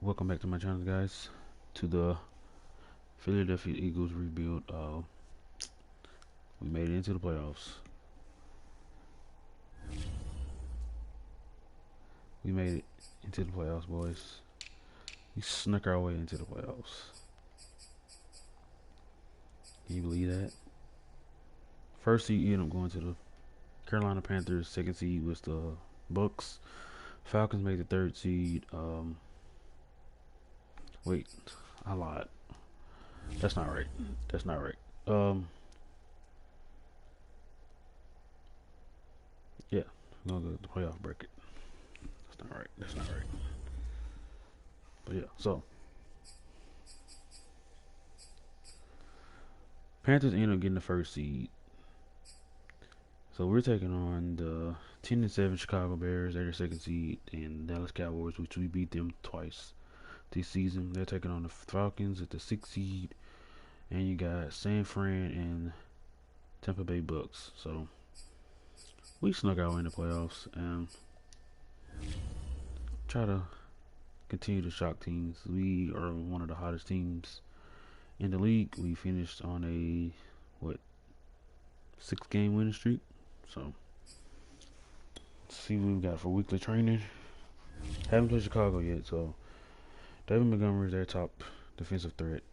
Welcome back to my channel, guys. To the Philadelphia Eagles rebuild. We made it into the playoffs. We made it into the playoffs, boys. We snuck our way into the playoffs. Can you believe that? First seed ended up going to the Carolina Panthers. Second seed was the Bucks. Falcons made the third seed. Wait, I lied. That's not right. That's not right. Yeah, we're gonna go to the playoff bracket. That's not right. That's not right. But yeah, so Panthers ended up getting the first seed. So we're taking on the 10-7 Chicago Bears. They're the second seed, and Dallas Cowboys, which we beat them twice this season. They're taking on the Falcons at the sixth seed, and you got San Fran and Tampa Bay Bucks. So we snuck our way in the playoffs and try to continue to shock teams. We are one of the hottest teams in the league. We finished on a 6-game winning streak. So let's see what we got for weekly training. Haven't played Chicago yet, so David Montgomery is their top defensive threat.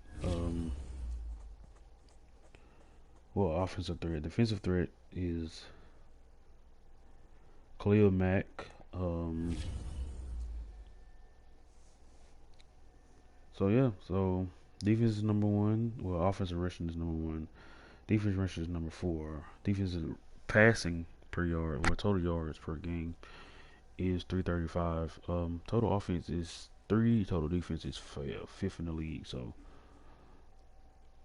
Offensive threat. Defensive threat is Khalil Mack. So defense is number one. Well, offensive rushing is number one. Defense rushing is number four. Defensive passing per yard, or total yards per game, is 335. Total offense is 3. Total defense is fifth in the league. So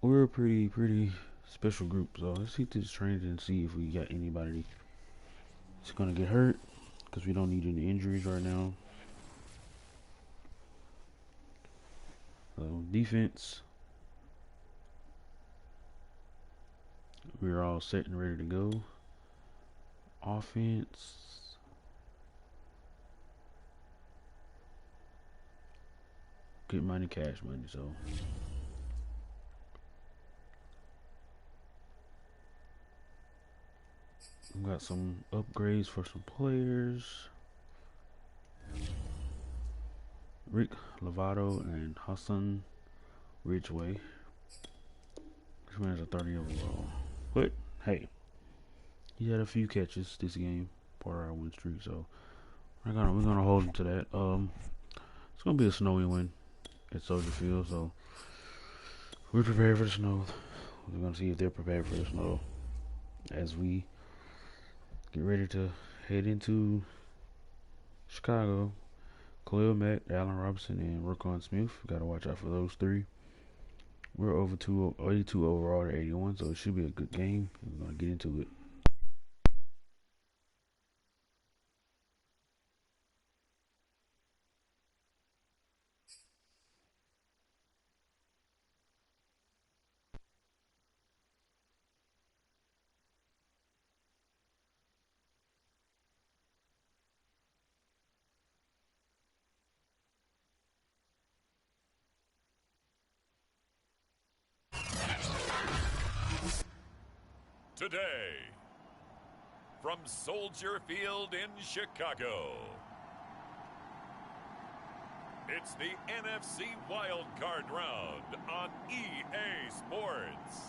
we're a pretty special group. So let's see this training and see if we got anybody that's gonna get hurt, because we don't need any injuries right now. Defense, we're all set and ready to go. Offense, get money, cash money. So we got some upgrades for some players. Rick Lovato and Hassan Ridgeway. This man's a 30 overall. But hey, he had a few catches this game, part of our win streak. So we're gonna hold him to that. It's gonna be a snowy win at Soldier Field, so we're prepared for the snow. We're gonna see if they're prepared for the snow as we get ready to head into Chicago. Khalil Mack, Allen Robinson, and Roquan Smith. Gotta watch out for those three. We're over 82 overall to 81, so it should be a good game. We're gonna get into it. Today, from Soldier Field in Chicago, it's the NFC Wild Card Round on EA Sports.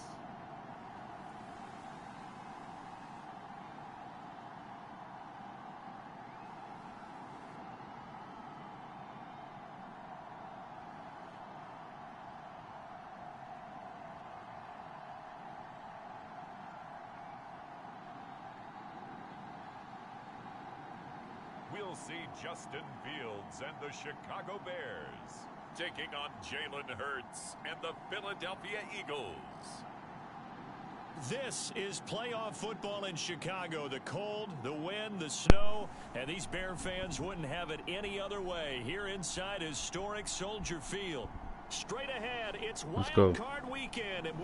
We'll see Justin Fields and the Chicago Bears taking on Jalen Hurts and the Philadelphia Eagles. This is playoff football in Chicago. The cold, the wind, the snow, and these Bear fans wouldn't have it any other way here inside historic Soldier Field. Straight ahead, it's Wild Card Weekend, and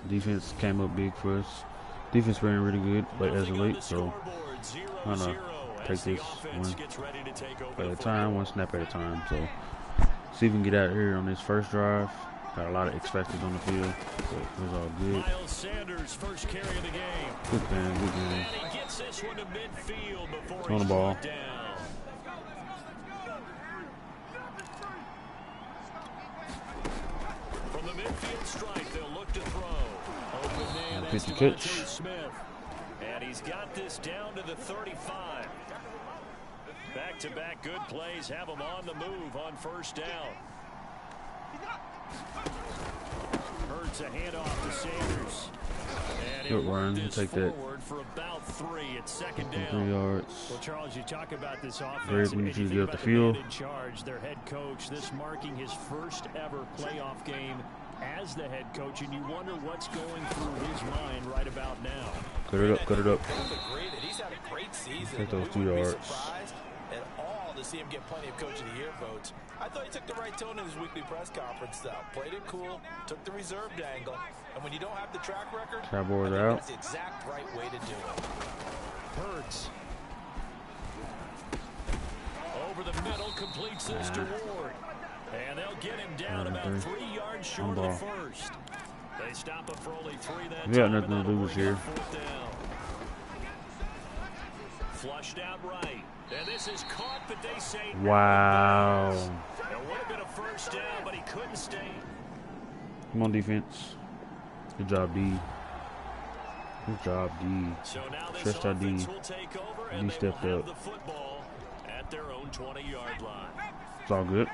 Defense came up big for us. Defense ran really good, but as of late, so I don't know. take this one at a time, one snap at a time. So see if we can get out of here on this first drive. Got a lot of expected on the field, but it was all good. Miles Sanders, first carry of the game. Good game, good game. And he gets this one to midfield before On the ball. down. From the midfield stripe, they'll look to throw. Open man, Pitch that's and catch. Devontae Smith. And he's got this down to the 35. Back-to-back good plays have him on the move on first down. Hurts a handoff to Sanders. And Good run. We'll take that. For about 3. It's second 3 down. yards. Well, Charles, you talk about this offense. Very and easy you to think get about the field. man in charge, their head coach, this marking his first ever playoff game as the head coach, and you wonder what's going through his mind right about now. Cut it up, cut it up. He's had a great season. Take those 2 We wouldn't be yards. surprised at all to see him get plenty of Coach of the Year votes. I thought he took the right tone in his weekly press conference, though. Played it cool, took the reserved angle, and when you don't have the track record, Cowboys I think out. that's the exact right way to do it. Hurts. Over the middle, completes this to Ward. And they'll get him down about 3 yards short of the first. They stop him for only 3 that We got time, nothing and to that'll lose bring here. up fourth down. Flushed out right. And this is caught, but they say Wow. it would have been a first down, but he couldn't stay. Come on, defense. Good job, D. Good job, D. So now this Stretched our D. offense will take over, D and they will stepped have up. the football at their own 20-yard line. It's all good.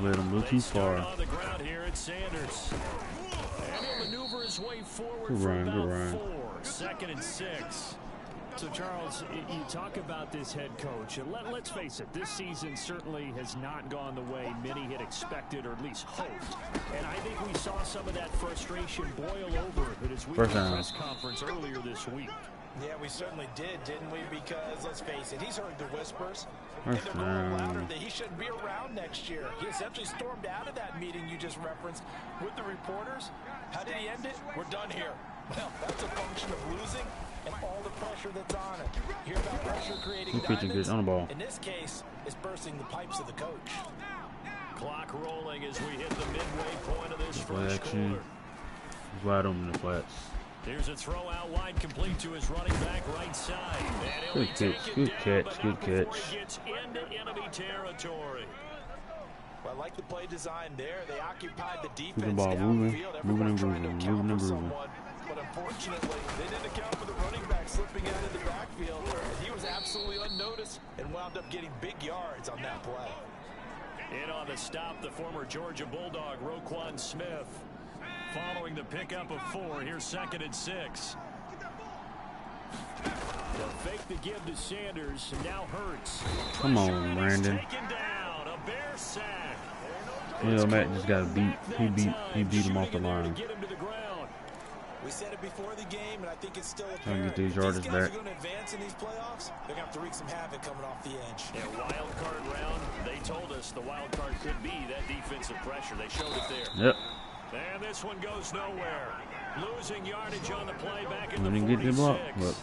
Let him go too far. On the ground here at Sanders. And he'll maneuver his way forward Good for run, good about run. 4. 2nd and 6. So, Charles, you talk about this head coach, and let's face it, this season certainly has not gone the way many had expected or at least hoped. And I think we saw some of that frustration boil over at his weekly First down. press conference earlier this week. Yeah, we certainly did, didn't we? Because, let's face it, he's heard the whispers. First And they're going louder down. that he shouldn't be around next year. He essentially stormed out of that meeting you just referenced with the reporters. How did he end it? We're done here. Well, that's a function of losing and all the pressure that's on it. Hear about pressure creating Good pitching, diamonds? good on the ball. In this case, it's bursting the pipes of the coach. Clock rolling as we hit the midway point of this Play first action. quarter. He's wide open in the flats. Here's a throw out wide, complete to his running back right side. And he'll Good be catch, taken good down, catch, but good not before catch. he gets into enemy territory. Well, I like the play design there. They occupied the Keep the defense ball moving, downfield. moving and Everyone trying to grooving, account moving and for grooving. someone, but unfortunately, they didn't account for the running back slipping out of the backfield. And he was absolutely unnoticed and wound up getting big yards on that play. In on the stop, the former Georgia Bulldog, Roquan Smith. Following the pickup of 4, here's 2nd and 6. The fake to give to Sanders, and now Hurts. Come on, Brandon. Taken down, a bear sack. Matt just got beat. He beat him off the line. Get him to the ground. We said it before the game, and I think it's still Trying to apparent. get these If yardage these guys back. are going to advance in these playoffs, they're going to have to wreak some havoc coming off the edge. Yeah, wild card round. They told us the wild card could be that defensive pressure. They showed it there. Yep. And this one goes nowhere. Losing yardage on the play back in We the didn't get the block, 46.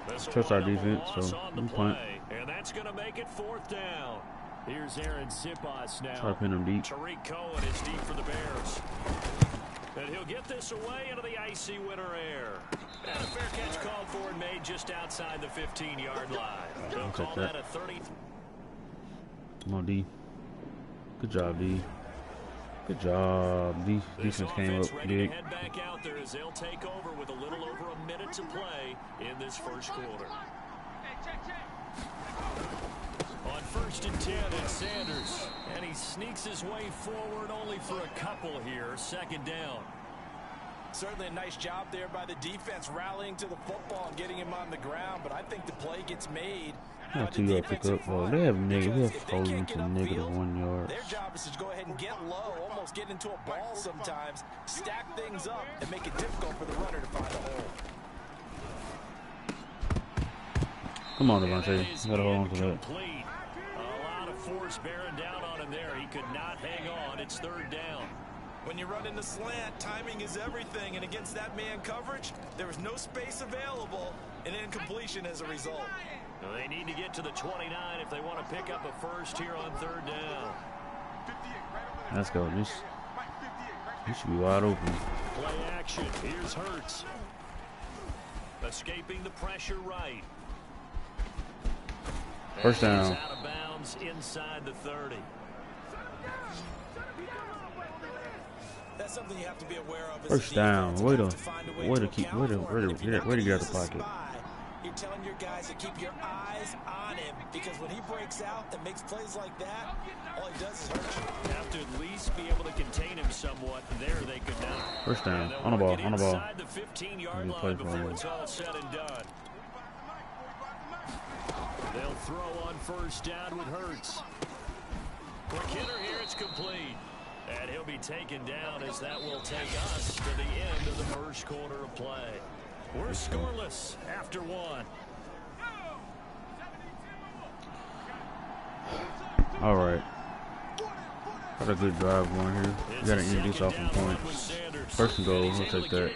but trust our defense, so we punt. And that's going to make it 4th down. Here's Aaron Sipas now. Try to pin him deep. Tariq Cohen is deep for the Bears. And he'll get this away into the icy winter air. And a fair catch called for and made just outside the 15-yard line. They'll call that. that a 30. Come on, D. Good job, D. Good job. Defense came up ready big. to head back out there as they'll take over with a little over a minute to play in this first quarter. On 1st and 10, it's Sanders. And he sneaks his way forward only for a couple here. 2nd down. Certainly a nice job there by the defense rallying to the football and getting him on the ground, but I think the play gets made. Not 2 yard pickup. Well, they have holding to -1 yard. Their job is to go ahead and get low, almost get into a ball sometimes, stack things up, and make it difficult for the runner to find a hole. Come on, Devontae. Gotta hold on to that. Incomplete. A lot of force bearing down on him there. He could not hang on. It's 3rd down. When you run into slant, timing is everything, and against that man coverage, there was no space available, and incompletion as a result. Well, they need to get to the 29 if they want to pick up a first here on 3rd down. Let's go. This should be wide open. Play action. Here's Hurts. Escaping the pressure right. First down. He's out of bounds inside the 30. That's something you have to be aware of. First down. Way to get out the pocket. You're telling your guys to keep your eyes on him, because when he breaks out and makes plays like that, all he does is hurt you. Have to at least be able to contain him somewhat. There they could not. First down. On the ball. On the ball. Inside the 15-yard line before it's all said and done. They'll throw on first down with Hurts. Quick hitter here. It's complete. And he'll be taken down as that will take us to the end of the first quarter of play. We're scoreless after one. All right. Got a good drive going here. We got to end this off on points. First and goal. We'll take that.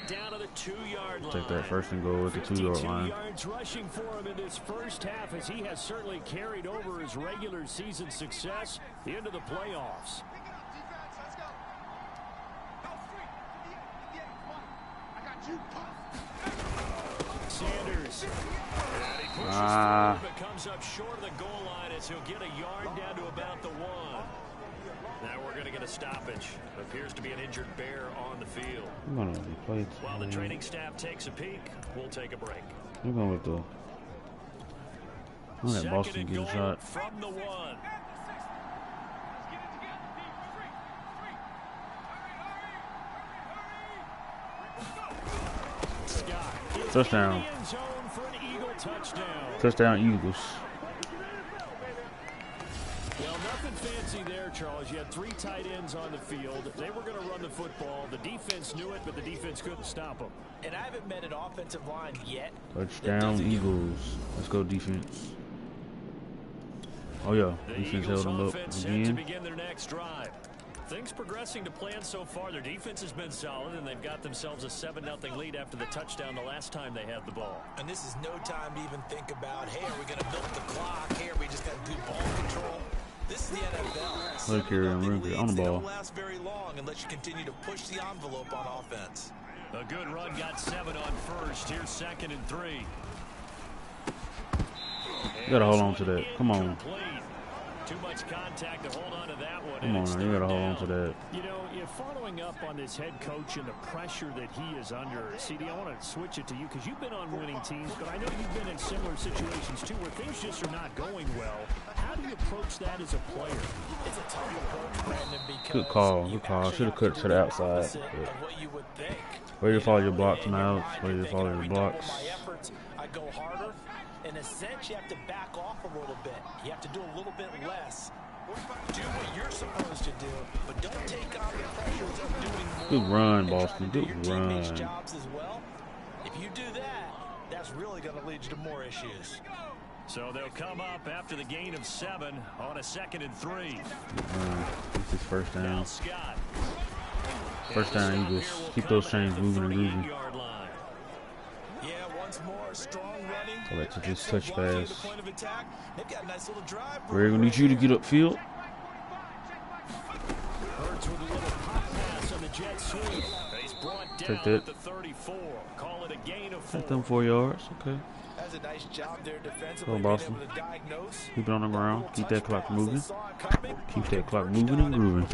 Take that first and goal at the 2-yard line. Yards rushing for him in this first half, as he has certainly carried over his regular season success into the playoffs. Sanders. But comes up short of the goal line as he'll get a yard down to about the 1. Now we're going to get a stoppage. Appears to be an injured Bear on the field. While the training staff takes a peek, we'll take a break. We're going with the. Let Boston get a shot. From the 1. Touchdown. Touchdown, Eagles. Well, nothing fancy there, Charles. You had 3 tight ends on the field. They were going to run the football. The defense knew it, but the defense couldn't stop them. And I haven't met an offensive line yet. Touchdown, Eagles. Let's go, defense. Oh, yeah. Defense held them up again. To begin their next drive. Things progressing to plan so far. Their defense has been solid, and they've got themselves a 7-0 lead after the touchdown the last time they had the ball. And this is no time to even think about, hey, are we going to milk the clock? Hey, are we just got good ball control? This is the NFL. Look here, on the ball. They don't last very long unless you continue to push the envelope on offense. A good run got 7 on first. Here's 2nd and 3. You got to hold on to that. Come on. Too much contact to hold on to that one. Come on, you got to hold on to that. You know, following up on this head coach and the pressure that he is under, CD, I want to switch it to you because you've been on winning teams, but I know you've been in similar situations too where things just are not going well. How do you approach that as a player? It's a tough approach, Brandon, because good call. Good call. Should have cut to the outside. Where you follow your blocks now? Where you follow your blocks? I go harder. In a sense, you have to back off a little bit. You have to do a little bit less. Do what you're supposed to do, but don't take on the pressures of doing more. Good run, Boston. Good run. Jobs as well. If you do that, that's really going to lead you to more issues. So they'll come up after the gain of 7 on a 2nd and 3. This is first down. First down, Eagles. Keep those chains moving and moving. Yeah, once more, strong running. I like to just touch pass. We're going to need you to get upfield. Take that. Take them 4 yards. Okay. That's a nice job there defensively. Go, Boston. Keep it on the ground. Keep that clock moving. Keep that clock moving and grooving.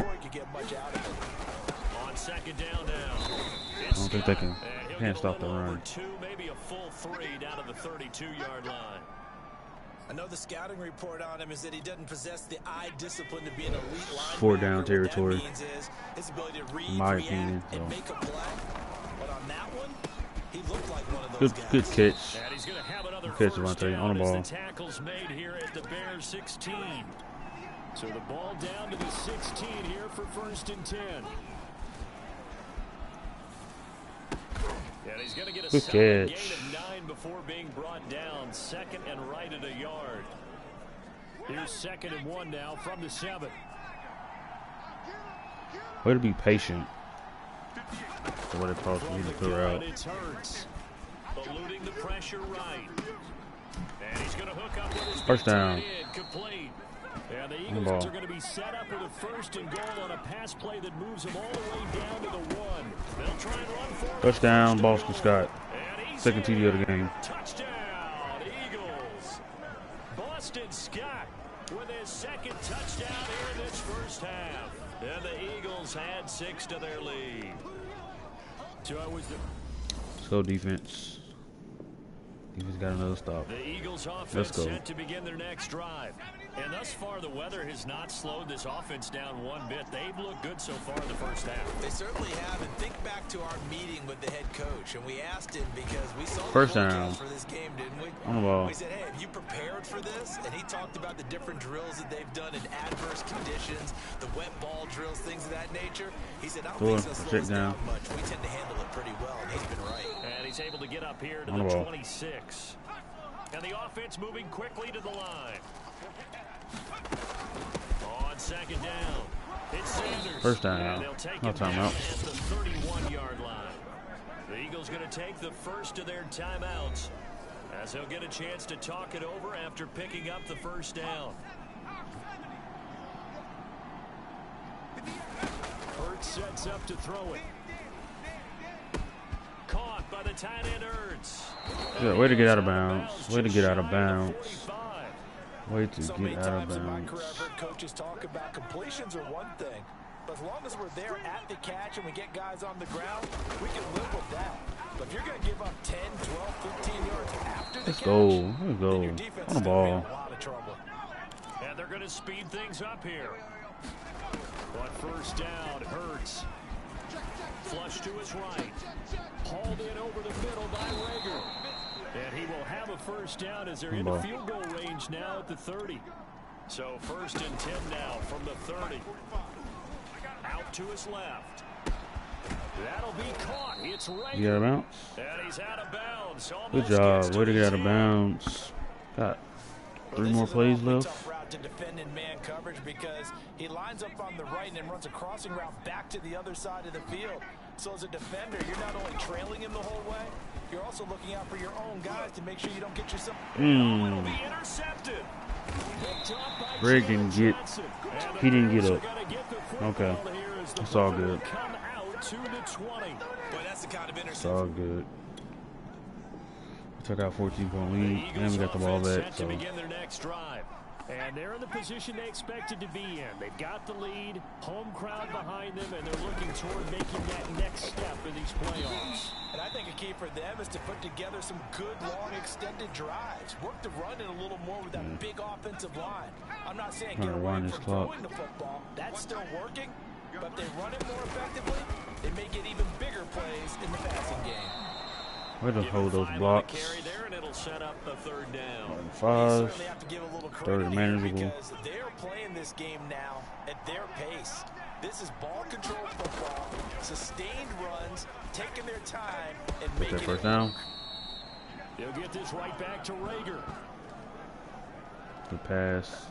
On 2nd down now. I don't think they can't stop the run. Maybe a full 3 down to the 32-yard line. I know the scouting report on him is that he doesn't possess the eye discipline to be an elite linebacker. 4 down territory. What that means is his ability to read, in my opinion. and make a play. But on that one, he looked like one of those guys. Good catch. And he's going to have another Good catch, Devontae, on the ball. The tackle's made here at the Bears 16. So the ball down to the 16 here for 1st and 10. And he's going to get a good gain catch. of 9 before being brought down. 2nd and right at a yard. Here's 2nd and 1 now from the 7. Way to be patient. So what it costs me to clear out. It's Hurts. Eluding the pressure right. And he's going to hook up with his First down. Complete. And the Eagles are going to be set up with a 1st and goal on a pass play that moves them all the way down to the 1. They'll try and run for it. Touchdown, Boston Scott. Second TD of the game. Touchdown, Eagles. Boston Scott with his 2nd touchdown here in this first half. And the Eagles had 6 to their lead. So Let's go defense. Defense got another stop. The Eagles offense set to begin their next drive. And thus far, the weather has not slowed this offense down one bit. They've looked good so far in the first half. They certainly have. And think back to our meeting with the head coach. And we asked him because we saw first the down for this game, didn't we? On the ball. We said, hey, have you prepared for this? And he talked about the different drills that they've done in adverse conditions, the wet ball drills, things of that nature. He said, I don't think it's going to slow us down much. We tend to handle it pretty well, and he's been right. And he's able to get up here to the 26. And the offense moving quickly to the line. On 2nd down, it's Sanders. First down. No timeout. At the 31-yard line. The Eagles going to take the first of their timeouts as they'll get a chance to talk it over after picking up the 1st down. Hurts sets up to throw it. Caught by the tight end Hurts. Yeah, way to get out of bounds. Way to get out of bounds. Way to get out of bounds. In my career, I've heard coaches talk about completions are one thing, but as long as we're there at the catch and we get guys on the ground, we can live with that. But if you're going to give up 10, 12, 15 yards after the catch, Let's go. your defense On the ball. is in a lot of trouble. And they're going to speed things up here. But 1st down, Hurts. Flush to his right. Hauled in over the middle by Rager. And he will have a 1st down as they're in the field goal range now at the 30. So 1st and 10 now from the 30. Out to his left. That'll be caught. It's Rager. You out of bounds? And he's out of bounds. Good job. Way to get out of bounds. Got 3 more plays left. Tough route to defend in man coverage because he lines up on the right and then runs a crossing route back to the other side of the field. So as a defender, you're not only trailing him the whole way, you're also looking out for your own guys to make sure you don't get yourself. It'll be intercepted. Greg didn't get. He didn't get up. Okay, it's all good. It's all good. We took out 14-point lead, and we got the ball back. So. And they're in the position they expected to be in. They've got the lead, home crowd behind them, and they're looking toward making that next step in these playoffs. And I think a key for them is to put together some good, long, extended drives. Work the run in a little more with that big offensive line. I'm not saying get away from throwing the football. That's still working. But if they run it more effectively, they may get even bigger plays in the passing game. Way to hold those blocks. There, and it'll set up the 3rd down. 5. Have to give a little Third and manageable. because they're playing this game now at their pace. This is ball control football, sustained runs, taking their time, and making that 1st down. They'll get this right back to Rager. Good pass.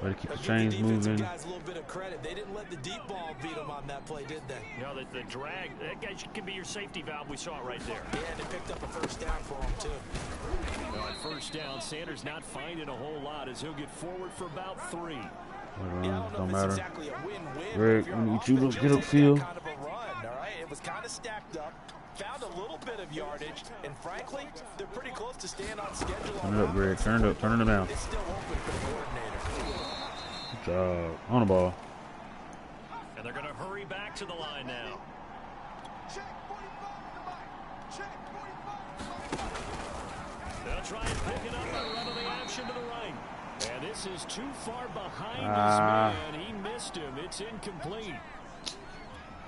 Way to keep the chains moving. Guys a little bit of credit. They didn't let the deep ball beat them on that play, did they? No, the drag, that guy can be your safety valve. We saw it right there. Yeah, and they picked up a 1st down for him, too. On 1st down, Sanders not finding a whole lot as he'll get forward for about 3. Don't matter. Exactly a win-win, Greg, when you get upfield. Kind of a run, all right? It was kind of stacked up. Found a little bit of yardage, and frankly, they're pretty close to staying on schedule. Turn it up, Greg. Turn it up. Turn it down. It's still open for the coordinator. Good job. On the ball. And they're going to hurry back to the line now. They'll try and pick it up and run on the action to the right. And this is too far behind this man. He missed him. It's incomplete.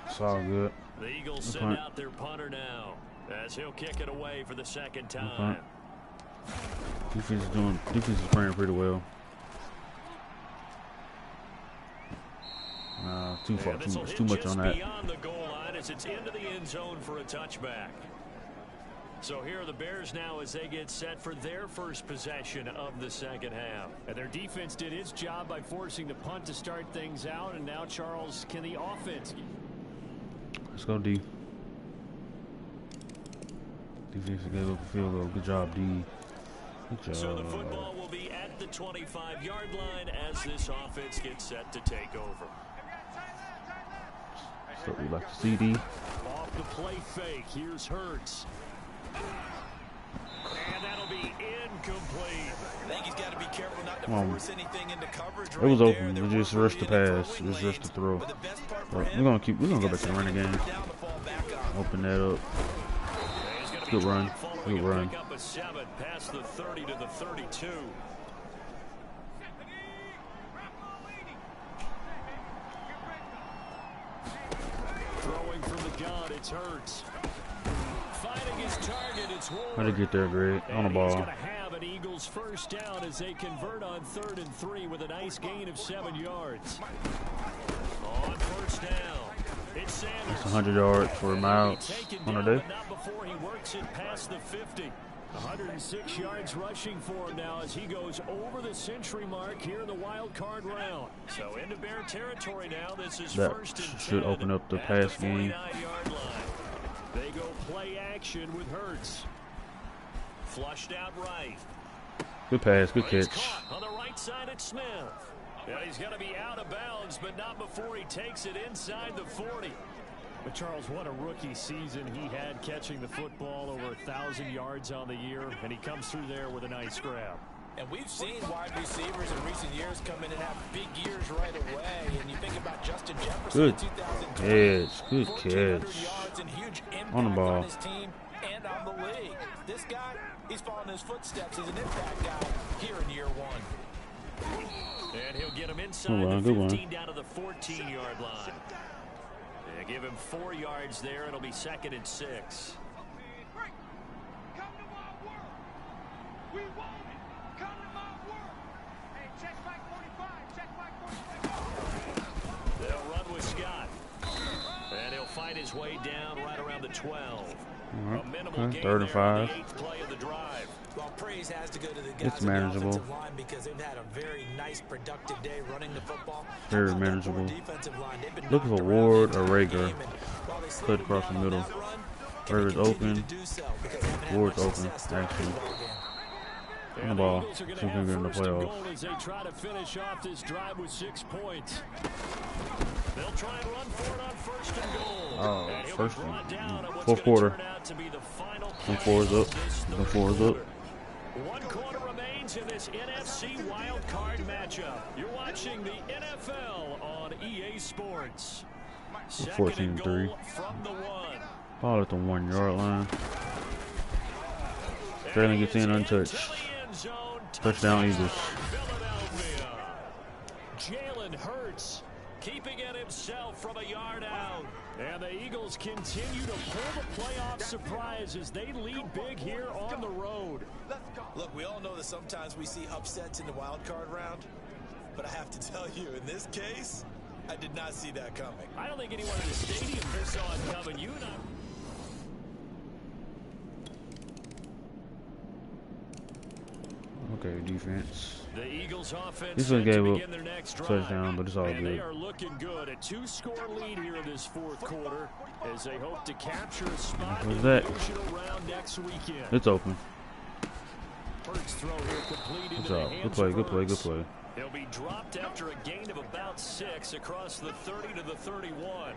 It's all good. The Eagles send out their punter now as he'll kick it away for the 2nd time. Defense is playing pretty well. Too far. Too much on that. Beyond the goal line as it's into the end zone for a touchback. So here are the Bears now as they get set for their first possession of the 2nd half. And their defense did its job by forcing the punt to start things out. And now, Charles, can the offense? Let's go, D. Defense gave up a field goal. Good job, D. Good job. So the football will be at the 25-yard line as this offense gets set to take over. So we like to see D. Off the play fake, here's Hurts. And that'll be incomplete. I think he's got to be careful not to force anything into coverage. It was open. We just rushed the pass. Just rushed the throw. But we're gonna go back to the running game. Open that up. Good run. Good run. Pick up a 7 past the 30 to the 32. Throwing from the gun, it's Hurts. Finding his target, it's Ward. How'd he get there, Greg? On the ball. He's going to have an Eagles first down as they convert on 3rd and 3 with a nice gain of 7 yards. On first down, it's Sanders. It's 100 yards for Miles on the day. Not before he works it past the 50. 106 yards rushing for him now as he goes over the century mark here in the wild card round. So into Bear territory now. This is That first and 10 should open up the pass game. 49-yard line. They go play action with Hurts. Flushed out right. Good pass, good He's catch. caught on the right side at Smith. Yeah, he's going to be out of bounds, but not before he takes it inside the 40. But Charles, what a rookie season he had catching the football, over 1,000 yards on the year, and he comes through there with a nice grab. And we've seen wide receivers in recent years come in and have big years right away. And you think about Justin Jefferson in 2020. Good 1,400 catch. yards and huge impact On the ball. on his team and on the league. This guy, he's following his footsteps. He's an impact guy here in year 1. And he'll get him inside the 15 down to the 14-yard line. They give him 4 yards there. It'll be 2nd and 6. They'll run with Scott. And he'll find his way down right around the 12. Right. A minimal gain 3rd and 5. there on the 8th play of the drive. Well, praise has to go to the guys It's on the manageable. offensive line because they've had a very nice, productive day running the football. Very manageable. Looking for Ward or Rager. Cut across the middle. Rager's open. Ward's open, actually. On the ball. See if we can get in the playoffs. As they try to finish off this drive with 6 points. They'll try and run for it on 1st and goal. Oh, first and 4th quarter. Some 4s up. Some 4s up. 1 quarter remains in this NFC wild card matchup. You're watching the NFL on EA Sports. 14-3. From the 1. Ball at the 1-yard line. Jalen gets in untouched. Touchdown Eagles. Jalen Hurts keeping it himself from a yard out. And the Eagles continue to pull the playoff surprise as they lead big here on the road. Look, we all know that sometimes we see upsets in the wild card round. But I have to tell you, in this case, I did not see that coming. I don't think anyone in the stadium saw it coming. You and I. Okay, defense. The Eagles offense This one gave up their next touchdown, but it's all and good. they are looking good. A 2-score lead here in this 4th quarter as they hope to capture a spot in the divisional round next weekend. It's open. Hurts throw here complete Good into job. the hands Good play, of good play, good Hurts. play. He'll be dropped after a gain of about 6 across the 30 to the 31.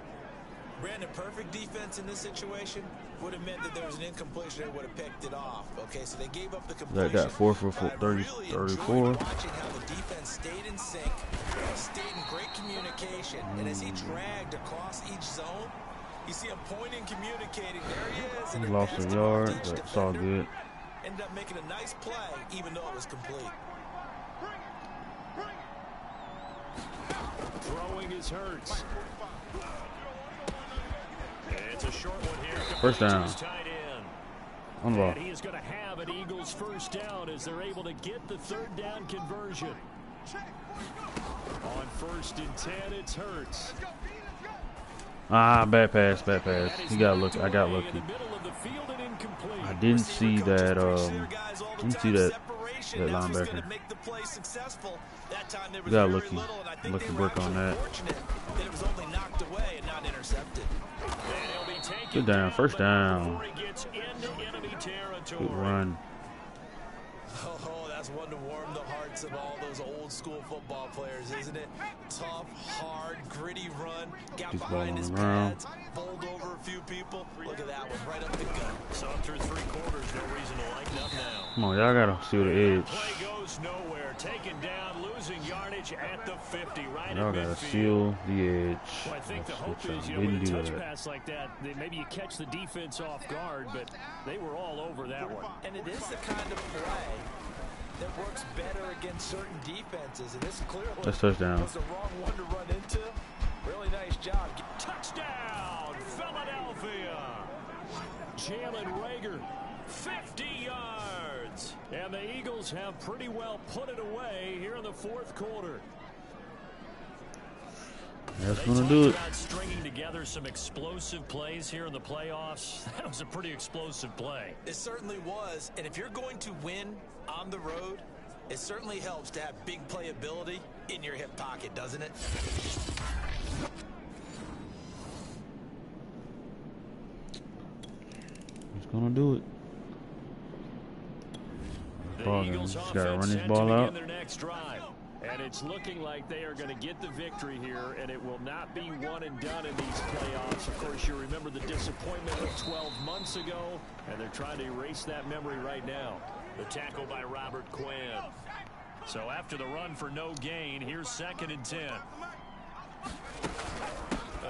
Brandon, perfect defense in this situation would have meant that there was an incompletion. They would have picked it off. Okay, so they gave up the completion. That got 4 for 30, really 34. Watching how the defense stayed in sync, stayed in great communication, and as he dragged across each zone, you see him pointing, communicating. There he is. He lost a yard, but it's all good. Ended up making a nice play, even though it was complete. Throwing his Hurts. It's a short one here. First down. On the ball. And he is going to have an Eagles first down as they're able to get the 3rd down conversion. On 1st and 10, it's Hurts. Ah, bad pass, bad pass. He got lucky. I got lucky. I didn't see that. That linebacker. You got lucky. Lucky work on that. It was only knocked away and not intercepted. And take Good him down, first but not down. before he gets into enemy territory. Good run. Oh, that's one to warm the hearts of all those old school football players, isn't it? Tough, hard, gritty run. Got Just behind ball his on the ground. pads, bowled over a few people. Look at that one, right up the gut. So through 3 quarters, no reason to lighten up now. Come on, y'all gotta seal the edge. Play goes nowhere. Taken down, losing yardage at the 50, right Y'all at gotta midfield. seal the edge. Well, I think the That's hope what is, y'all with a didn't touch do that. pass like that, maybe you catch the defense off guard, but they were all over that one. And it is the kind of play that works better against certain defenses. And this clearly That's touchdown. was the wrong one to run into. Really nice job. Touchdown, Philadelphia. Jalen Reagor, 50 yards. And the Eagles have pretty well put it away here in the 4th quarter. That's They gonna do it. talked about stringing together some explosive plays here in the playoffs. That was a pretty explosive play. It certainly was. And if you're going to win on the road, it certainly helps to have big playability in your hip pocket, doesn't it? He's gonna do it. The Eagles Just gotta run offense this set ball to begin out. their next drive. And it's looking like they are going to get the victory here, and it will not be one and done in these playoffs. Of course, you remember the disappointment of 12 months ago, and they're trying to erase that memory right now. The tackle by Robert Quinn. So after the run for no gain, here's 2nd and 10.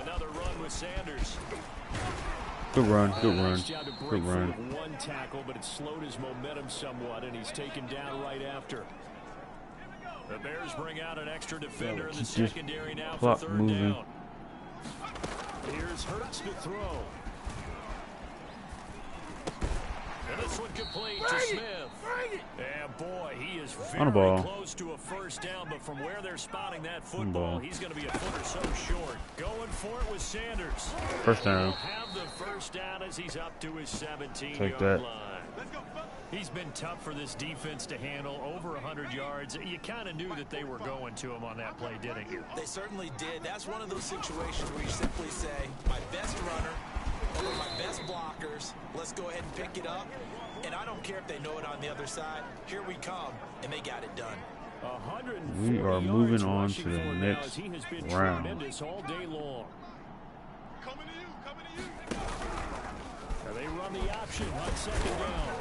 Another run with Sanders. Good run, good run, Nice job to break good free run. with one tackle, but it slowed his momentum somewhat, and he's taken down right after. The Bears bring out an extra defender in the keep this secondary now for clock 3rd moving. down. Here's Hurts to throw. And this one complete to Smith. And boy, he is On the very ball. close to a 1st down, but from where they're spotting that the football, ball. he's going to be a foot or so short. Going for it with Sanders. First down. He'll have the 1st down as he's up to his 17-yard Take that. line. He's been tough for this defense to handle, over 100 yards. You kind of knew that they were going to him on that play, didn't you? They certainly did. That's one of those situations where you simply say, my best runner over my best blockers, let's go ahead and pick it up. And I don't care if they know it on the other side. Here we come, and they got it done. We are moving on rushing to the for next now, as he has been round. tremendous all day long. And they run the option on 2nd down.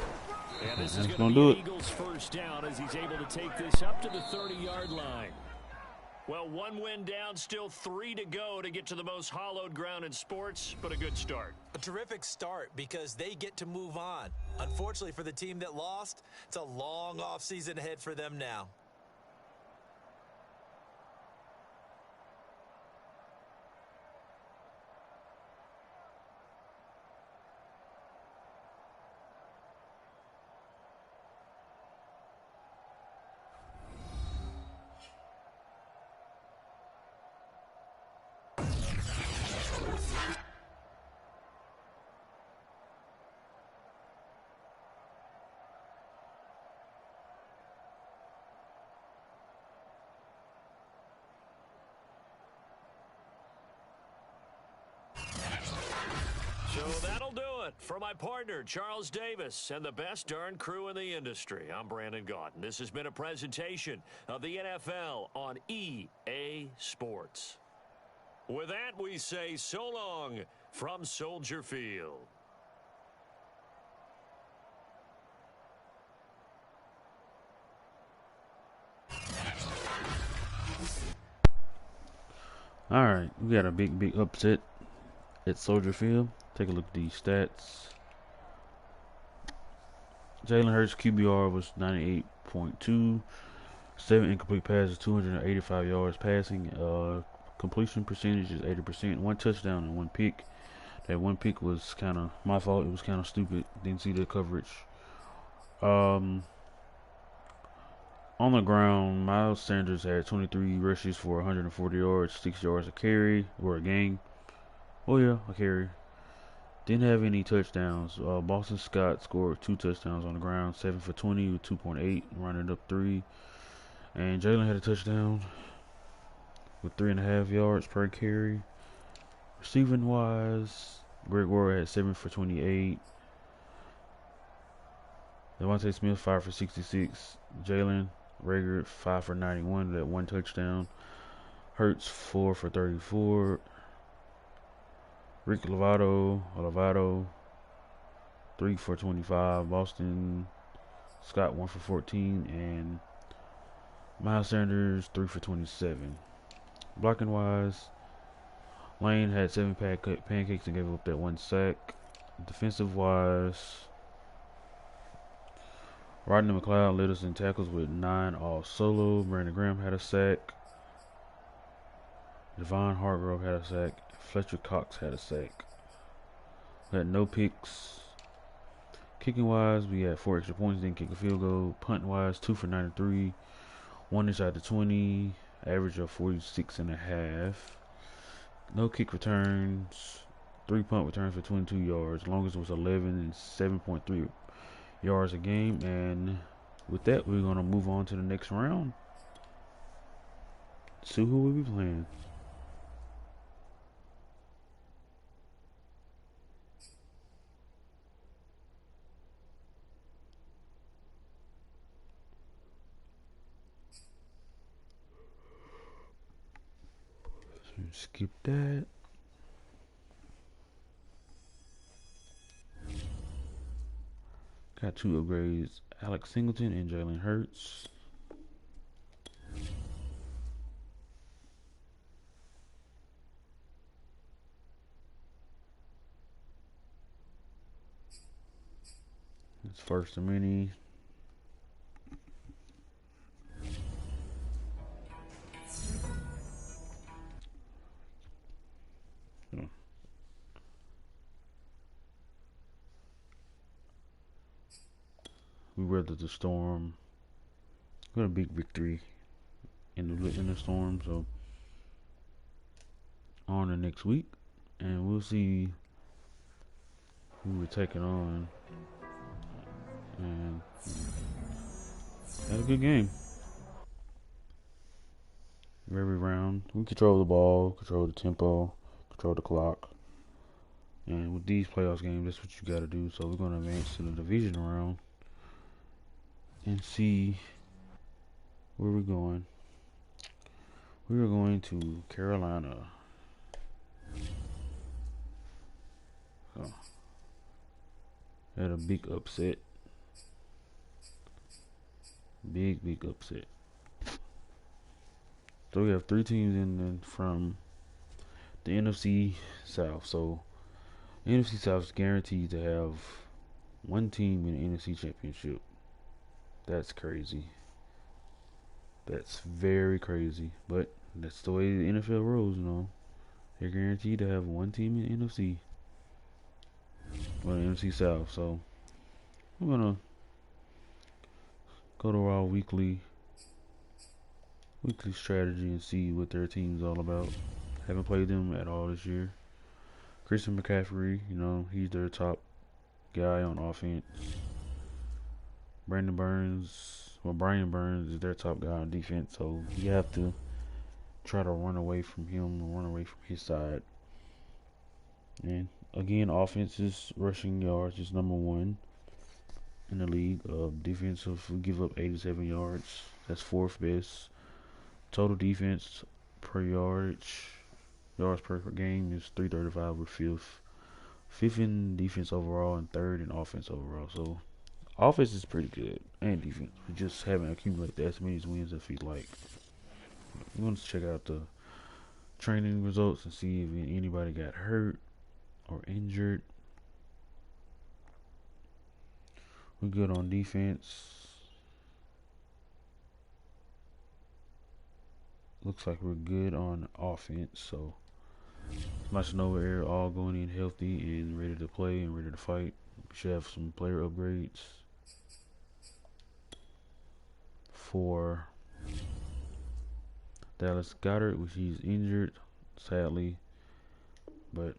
And this is That's going gonna to do be it. Eagles' 1st down as he's able to take this up to the 30-yard line. Well, 1 win down, still 3 to go to get to the most hallowed ground in sports, but a good start. A terrific start because they get to move on. Unfortunately for the team that lost, it's a long offseason ahead for them now. So that'll do it for my partner, Charles Davis, and the best darn crew in the industry. I'm Brandon Gaudin. This has been a presentation of the NFL on EA Sports. With that, we say so long from Soldier Field. All right, we got a big upset at Soldier Field. Take a look at these stats. Jalen Hurts' QBR was 98.2, 7 incomplete passes, 285 yards passing. Completion percentage is 80%, 1 touchdown and 1 pick. That 1 pick was kind of my fault. It was kind of stupid. Didn't see the coverage. On the ground, Miles Sanders had 23 rushes for 140 yards, 6 yards a carry or a game. Oh yeah, a carry. Didn't have any touchdowns. Boston Scott scored 2 touchdowns on the ground, 7 for 20 with 2.8, running up 3. And Jalen had a touchdown with 3.5 yards per carry. Receiving wise, Greg Ward had 7 for 28. Devontae Smith 5 for 66. Jalen Rager 5 for 91. That one touchdown. Hurts 4 for 34. Rick Lovato 3 for 25. Boston Scott 1 for 14, and Miles Sanders 3 for 27. Blocking wise, Lane had 7 pancakes and gave up that 1 sack. Defensive wise, Rodney McLeod led us in tackles with 9 all solo. Brandon Graham had a sack. Devon Hargrove had a sack. Fletcher Cox had a sack. We had no picks. Kicking wise, we had 4 extra points, didn't kick a field goal. Punt wise, 2 for 93. 1 inside the 20. Average of 46.5. No kick returns. 3 punt returns for 22 yards. Longest was 11 and 7.3 yards a game. And with that, we're going to move on to the next round. See who we'll be playing. Skip that. Got 2 upgrades, Alex Singleton and Jalen Hurts. It's first and many. We weathered the storm. We got a big victory in the storm. So on to next week, and we'll see who we're taking on. And had a good game. Every round, we control the ball, control the tempo, control the clock. And with these playoffs games, that's what you got to do. So we're going to advance to the division round and see where we're going. We are going to Carolina. Oh. Had a big upset. Big upset. So we have 3 teams from the NFC South. So the NFC South is guaranteed to have 1 team in the NFC Championship. That's crazy. That's very crazy. But that's the way the NFL rolls, you know. They're guaranteed to have 1 team in the NFC. Well, the NFC South. So we're gonna go to our weekly strategy and see what their team's all about. Haven't played them at all this year. Christian McCaffrey, you know, he's their top guy on offense. Brian Burns is their top guy on defense, so you have to try to run away from him or run away from his side. And again, offense's rushing yards is number 1 in the league. Defensive, we give up 87 yards. That's 4th best. Total defense per yards per game is 335. We're 5th. 5th in defense overall and 3rd in offense overall. So offense is pretty good, and defense. We just haven't accumulated as many wins as we'd like. We want to check out the training results and see if anybody got hurt or injured. We're good on defense. Looks like we're good on offense. So nice to know we're all going in healthy and ready to play and ready to fight. We should have some player upgrades for Dallas Goedert, which he's injured, sadly, but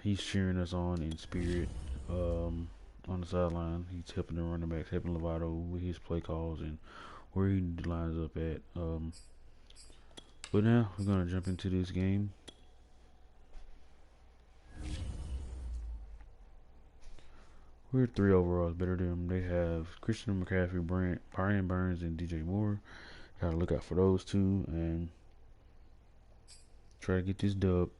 he's cheering us on in spirit on the sideline. He's helping the running backs, helping Lovato with his play calls and where he lines up at. But now we're going to jump into this game. We're 3 overalls better than them. They have Christian McCaffrey, Brian Burns, and DJ Moore. Gotta look out for those two and try to get this dub.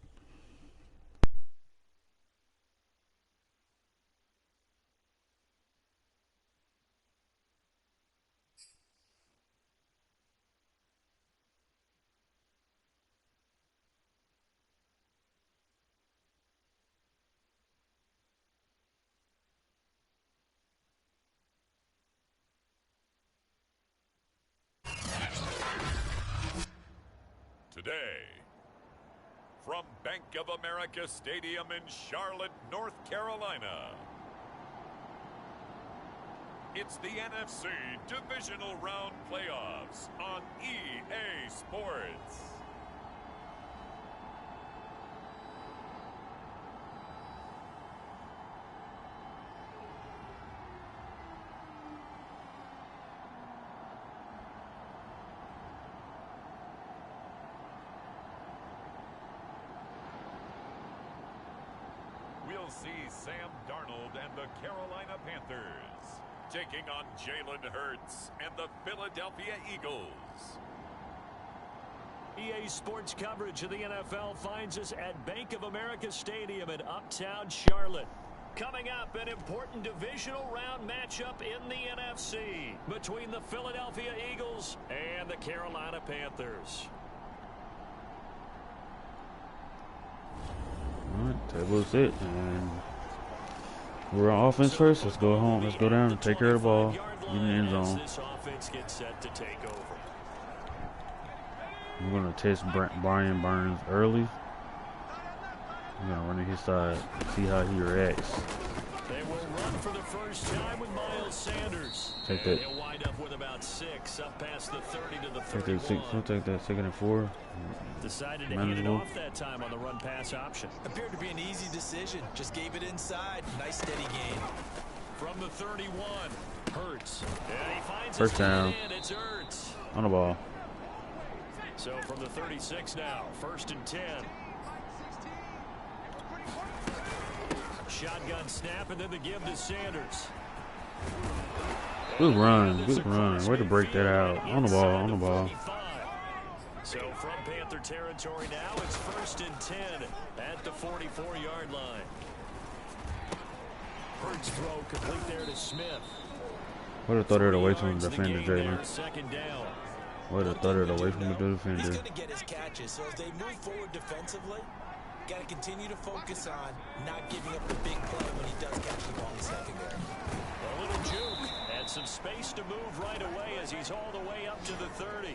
Today, from Bank of America Stadium in Charlotte, North Carolina, it's the NFC Divisional Round Playoffs on EA Sports. We'll see Sam Darnold and the Carolina Panthers taking on Jalen Hurts and the Philadelphia Eagles. EA Sports coverage of the NFL finds us at Bank of America Stadium in Uptown Charlotte. Coming up, an important divisional round matchup in the NFC between the Philadelphia Eagles and the Carolina Panthers. Alright, table's it, and we're on offense first. Let's go home. Let's go down and take care of the ball. Get in the end zone. This offense gets set to take over. We're gonna test Brian Burns early. We're gonna run to his side, see how he reacts. They will run for the first time with Miles Sanders. Take that. He'll wind up with about 6 up past the 30 to the Take 31. that 6. We'll take that 2nd and 4. Decided to hand it off that time on the run pass option. Appeared to be an easy decision. Just gave it inside. Nice steady gain. From the 31, Hurts. Yeah, he finds First his down. tight end. It's Hurts. On the ball. So from the 36 now, 1st and 10. Shotgun snap and then the give to Sanders. Good run. Good run. Way to break that out. On the ball. On the ball. So from Panther territory now, it's 1st and 10 at the 44-yard line. Hurts throw complete there to Smith. Would have thought it away from the defender, Gain there, Jalen. 2nd down. Would have thought it away from the He's defender. going to get his catches, so as they move forward defensively, got to continue to focus on not giving up the big play when he does catch the ball in the secondary. A little juke and some space to move right away as he's all the way up to the 30.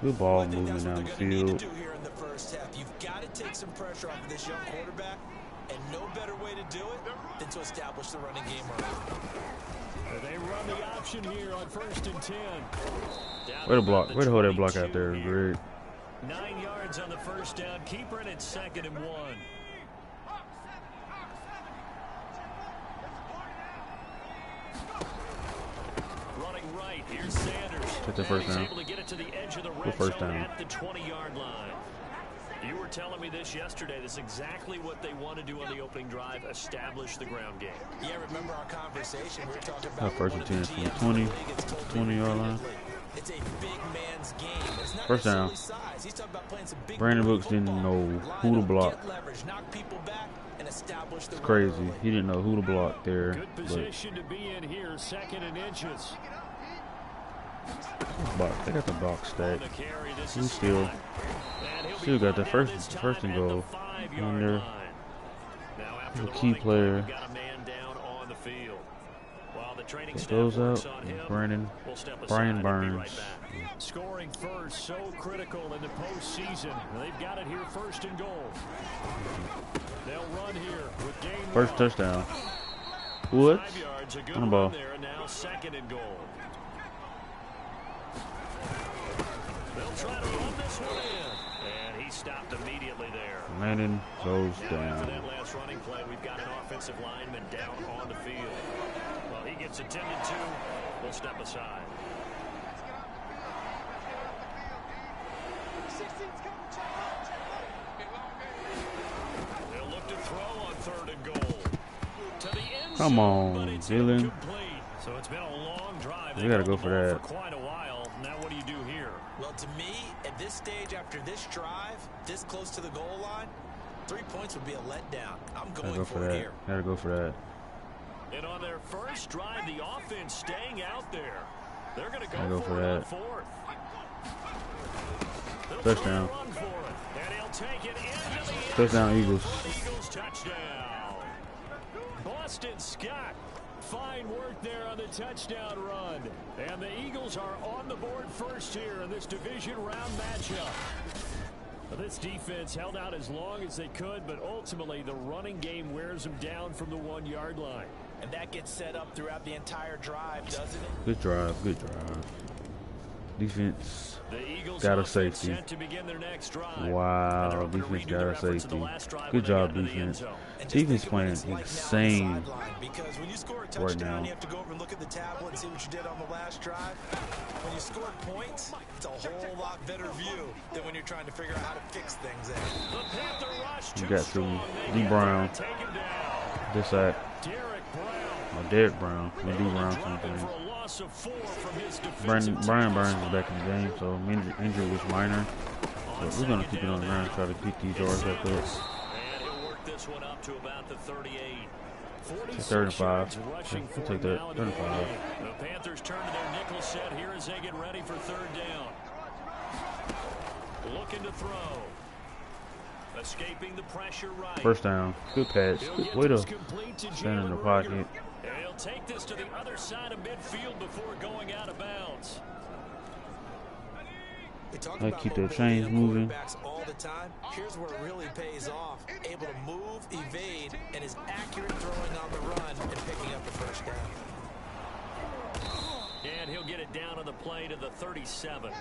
Good ball I think movement that's what down they're the going to need field. to do here in the first half. You've got to take some pressure off of this young quarterback, and no better way to do it than to establish the running game early. They run the option here on 1st and 10. Way to block. Way to hold that block out there. Great. 9 yards on the 1st down. Keeper, and it's 2nd and 1. Running right. Here's Sanders. Take the first He's down. able to get it to the edge of the Good red first zone down. at the 20-yard line. You were telling me this yesterday. This is exactly what they want to do on the opening drive, establish the ground game. Yeah, remember our conversation. We were talking about 1st and 10 from the 20-yard line. It's a big man's game. It's not First down. necessarily size. He's talking about playing some big Brandon boy Brooks didn't football. know who Line to up, block. get leverage, knock people back, and establish the It's run crazy. early. He didn't know who to block there. Good But position to be in here, 2nd and inches. they got the box On stack. the carry, this He is still Scott. And he'll be got brought the down first this and time goal at the 5-yard on there. line. Now after He's a the key running play, player. we've got a man down on the field. While the training It staff goes works out. on him, we'll step aside Brian and be Burns. right back. Scoring first, so critical in the postseason. They've got it here, 1st and goal. They'll run here with Gainwell. First touchdown. Woods 5 yards, a good on the ball. run there, and now 2nd and goal. They'll try to run this one in, and he stopped immediately there. Landon goes Now after that down. last running play, we've got an offensive lineman down on the field. Well, he gets attended to. We'll step aside. They'll look to throw on 3rd and goal. To Come on, Dylan. So it's been a long drive. We gotta go for that. For quite a while. Now what do you do here? Well, to me, at this stage, after this drive, this close to the goal line, 3 points would be a letdown. I'm going for it here. Gotta go for that. And on their first drive, the offense staying out there. They're going to go for it that. on fourth. Touchdown. And he'll take it into the Touchdown, Eagles. Eagles touchdown. Boston Scott. Fine work there on the touchdown run. And the Eagles are on the board first here in this division round matchup. This defense held out as long as they could, but ultimately the running game wears them down from the 1 yard line. And that gets set up throughout the entire drive, doesn't it? Good drive, good drive. Defense got a safety. Wow, defense got a safety. Good job, defense. Defense playing insane because when you score a right touchdown, now. you have to go over and look at the tablet and see what you did on the last drive. When you score points, it's a whole lot better view than when you're trying to figure out how to fix things in. You got through D. Brown. This side. Derek Brown. D. Brown something. Brian Burns is back in the game, so injury was minor. But we're gonna keep it on the ground, try to keep these yards up there. And he'll work this one up to about the 38. 3rd and 5. We'll take that. 3rd and 5. The Panthers turn to their nickel set here as they get ready for 3rd down. Looking to throw. Escaping the pressure right. First down. Good pass. Good way to stand in the pocket. And he'll take this to the other side of midfield before going out of bounds. I keep their chains moving. All the time. Here's where it really pays off. Able to move, evade, and is accurate throwing on the run and picking up the first down. And he'll get it down on the play to the 37.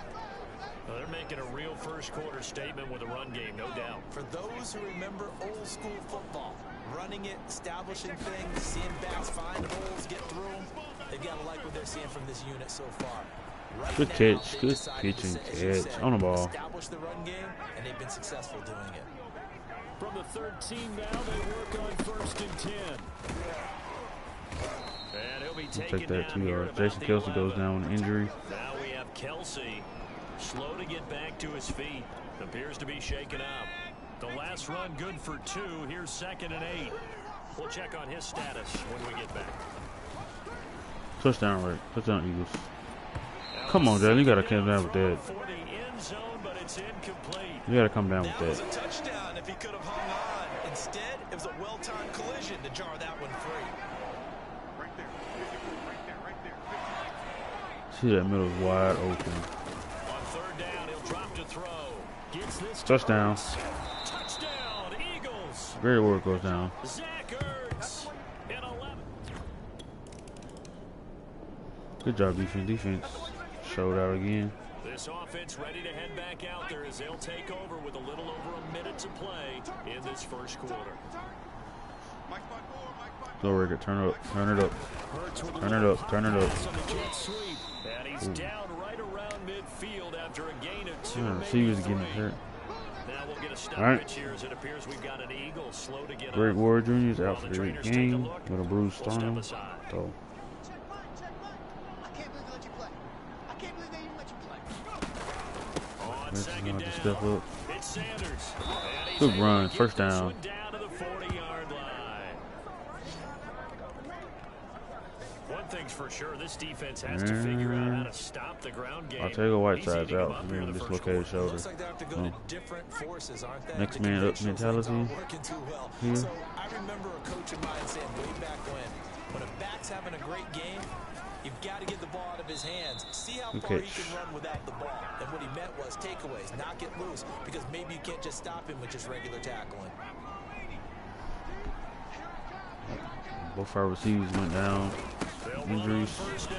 Well, they're making a real first quarter statement with a run game, no doubt. For those who remember old school football, running it, establishing things, seeing backs find holes, get through them, they've got to like what they're seeing from this unit so far. Right good now, catch, good pitch and catch on the ball. Establish the run game, and they've been successful doing it. From the 13 now, they work on 1st and 10. And he'll be taken take that down 2 yards. Jason Kelsey goes down with injury. Now we have Kelsey slow to get back to his feet. Appears to be shaken up. The last run good for 2. Here's 2nd and 8. We'll check on his status when we get back. Touchdown, right? Touchdown, Eagles. Come on, Jalen. You got to come down with that. For the end zone, but it's incomplete. You got to come down with That was that. a touchdown if he could have hung on. Instead, it was a well-timed collision to jar that one free. See, that middle is wide open. On 3rd down, he'll drop to throw. Gets this Touchdown. Touchdown, Eagles. Great work goes down. Zach Ertz in 11. Good job, defense. Defense showed out again. This offense ready to head back out there as they'll take over with a little over a minute to play in this first quarter. Go, Ricker. Turn it up. Turn it up. Turn it up. Turn it up. And he's down right around midfield after a gain of 2. Receivers getting hurt. Now we'll get a stop pitch here as it appears we've got an Eagle slow to get Great up. Warrior Jr. is out for While the trainers take a game look, with a bruised we'll step sternum. aside. So, On This is 2nd gonna have to down, step up. it's Sanders. And he's Good able run. to get First this down. one down to the 40-yard line. One thing's for sure, this defense has to figure out how to stop the ground game. I'll tell you what, He's Whiteside's eating them out up for here in being the first dislocated quarter. shoulder. Looks like they have to go to different forces, aren't they? Next The man up conventional things mentality. aren't working too well. Here. So I remember a coach of mine saying way back when a back's having a great game, you've got to get the ball out of his hands. See how Good far he catch. can run without the ball. And what he meant was takeaways, not get loose, because maybe you can't just stop him with just regular tackling. Both our receivers went down. Injuries. First down.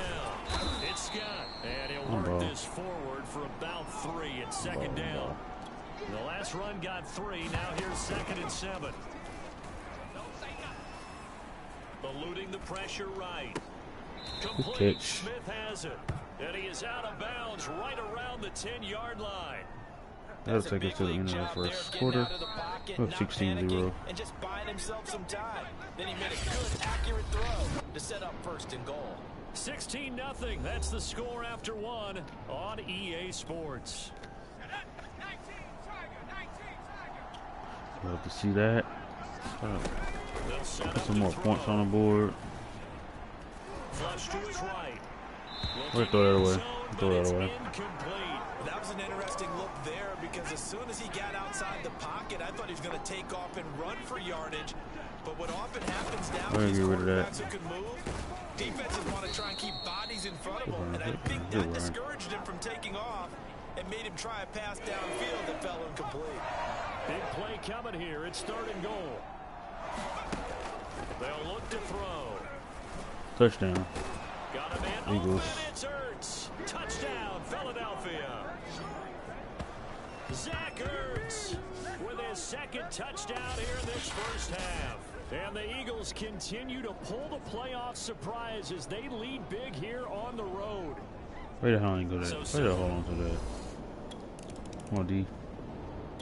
It's Scott, and he'll On work ball. this forward for about 3. It's 2nd down. The last run got 3. Now here's 2nd and 7. Eluding the pressure right. Complete. catch. Smith has it. And he is out of bounds right around the 10-yard line. That'll take us to the end of the first quarter. We're 16-0. And just buying himself some time. Then he made a good, accurate throw to set up first and goal. 16-0. That's the score after one on EA Sports. Love to see that. Put some more points on the board. Flush to his right. We'll throw that away. Throw that away. That was an interesting look there because as soon as he got outside the pocket, I thought he was going to take off and run for yardage. But what often happens now is quarterbacks who can move, defenses want to try and keep bodies in front of them. And I think that discouraged him from taking off and made him try a pass downfield that fell incomplete. Big play coming here. It's 3rd and goal. They'll look to throw. Touchdown. Got a man Eagles. open. It's Ertz. Touchdown, Philadelphia. Zach Ertz with his 2nd touchdown here in this first half. And the Eagles continue to pull the playoff surprise as they lead big here on the road. Wait the hell ain't go that. Wait the hold on to that. Come on, D.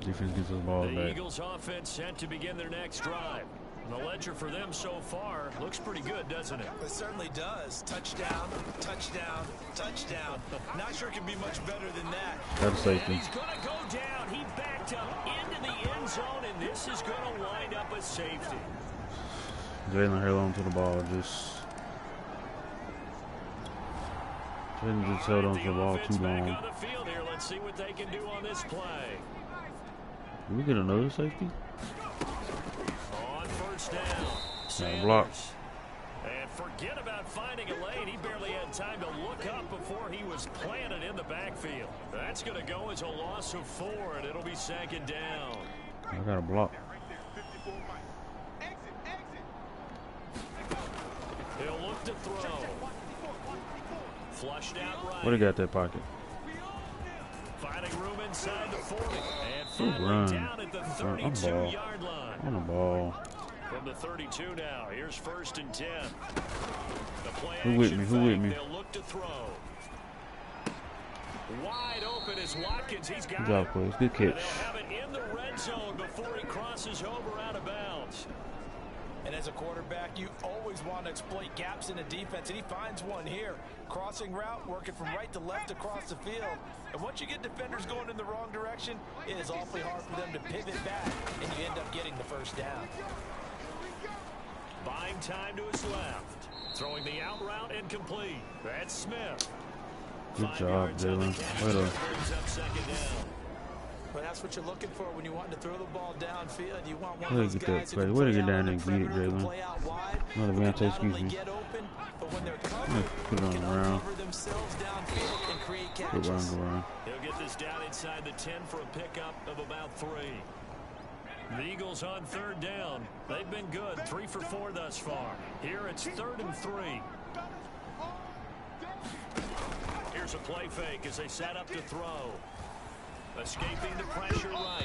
Defense gets the ball back. The Eagles offense set to begin their next drive. The ledger for them so far looks pretty good, doesn't it? It certainly does. Touchdown, touchdown, touchdown. Not sure it can be much better than that. That's safety. He's going to go down. He backed up into the end zone, and this is going to wind up a safety. Jalen held on to the ball. Jalen just held on to the ball too long. On the field here. Let's see what they can do on this play. Did we get another safety? On first down. Block. And forget about finding a lane. He barely had time to look up before he was planted in the backfield. That's going to go as a loss of 4, and it'll be 2nd down. I got a block. He'll look to throw. Flushed out right. What do you got that pocket? Finding room inside the 40. And Good finally run. down at the 32-yard line. On the ball. From the 32 now. Here's 1st and 10. The play Who with me? Who with me? They'll look to throw. Wide open is Watkins. He's got Good job, it. boys. Good catch. And they'll have it in the red zone before he crosses over out of bounds. And as a quarterback, you always want to exploit gaps in the defense, and he finds one here. Crossing route, working from right to left across the field. And once you get defenders going in the wrong direction, it is awfully hard for them to pivot back, and you end up getting the first down. Buying time to his left. Throwing the out route incomplete. That's Smith. Good job, Jalen. Way to. But that's what you're looking for when you want to throw the ball downfield. You want one Way of to those get that guys play. who Way to can get play down out and on get it, the perimeter, Jalen. play out wide, Another who can Vante, not only excuse me. get open, but when they're covered, Put it on they the can ground. cover themselves downfield and create Good catches. run. He'll get this down inside the 10 for a pickup of about 3. The Eagles on 3rd down. They've been good. 3 for 4 thus far. Here it's 3rd and 3. Here's a play fake as they set up to throw. Escaping the pressure right.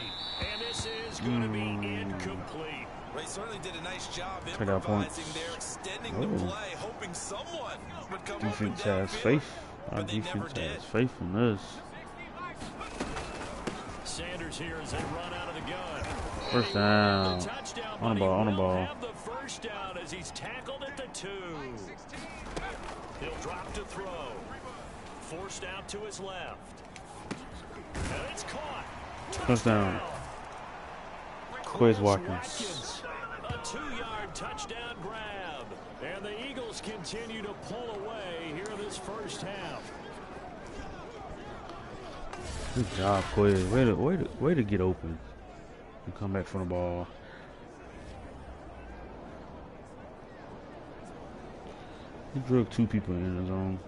And this is going to be incomplete. Well, he certainly did a nice job Check out points. improvising there, extending the play, hoping someone would come Defense up and has downfield, faith. Our but they never defense did. has faith in us. Sanders here as they run out of the gun. First down. Touchdown, On the but ball, on he the will ball. have the first down as he's tackled at the 2. He'll drop to throw. Forced out to his left. And it's caught. Touchdown. Quez Watkins. A 2-yard touchdown grab. And the Eagles continue to pull away here in this first half. Good job, Quez. Way to get open and come back from the ball. He drug 2 people in the zone.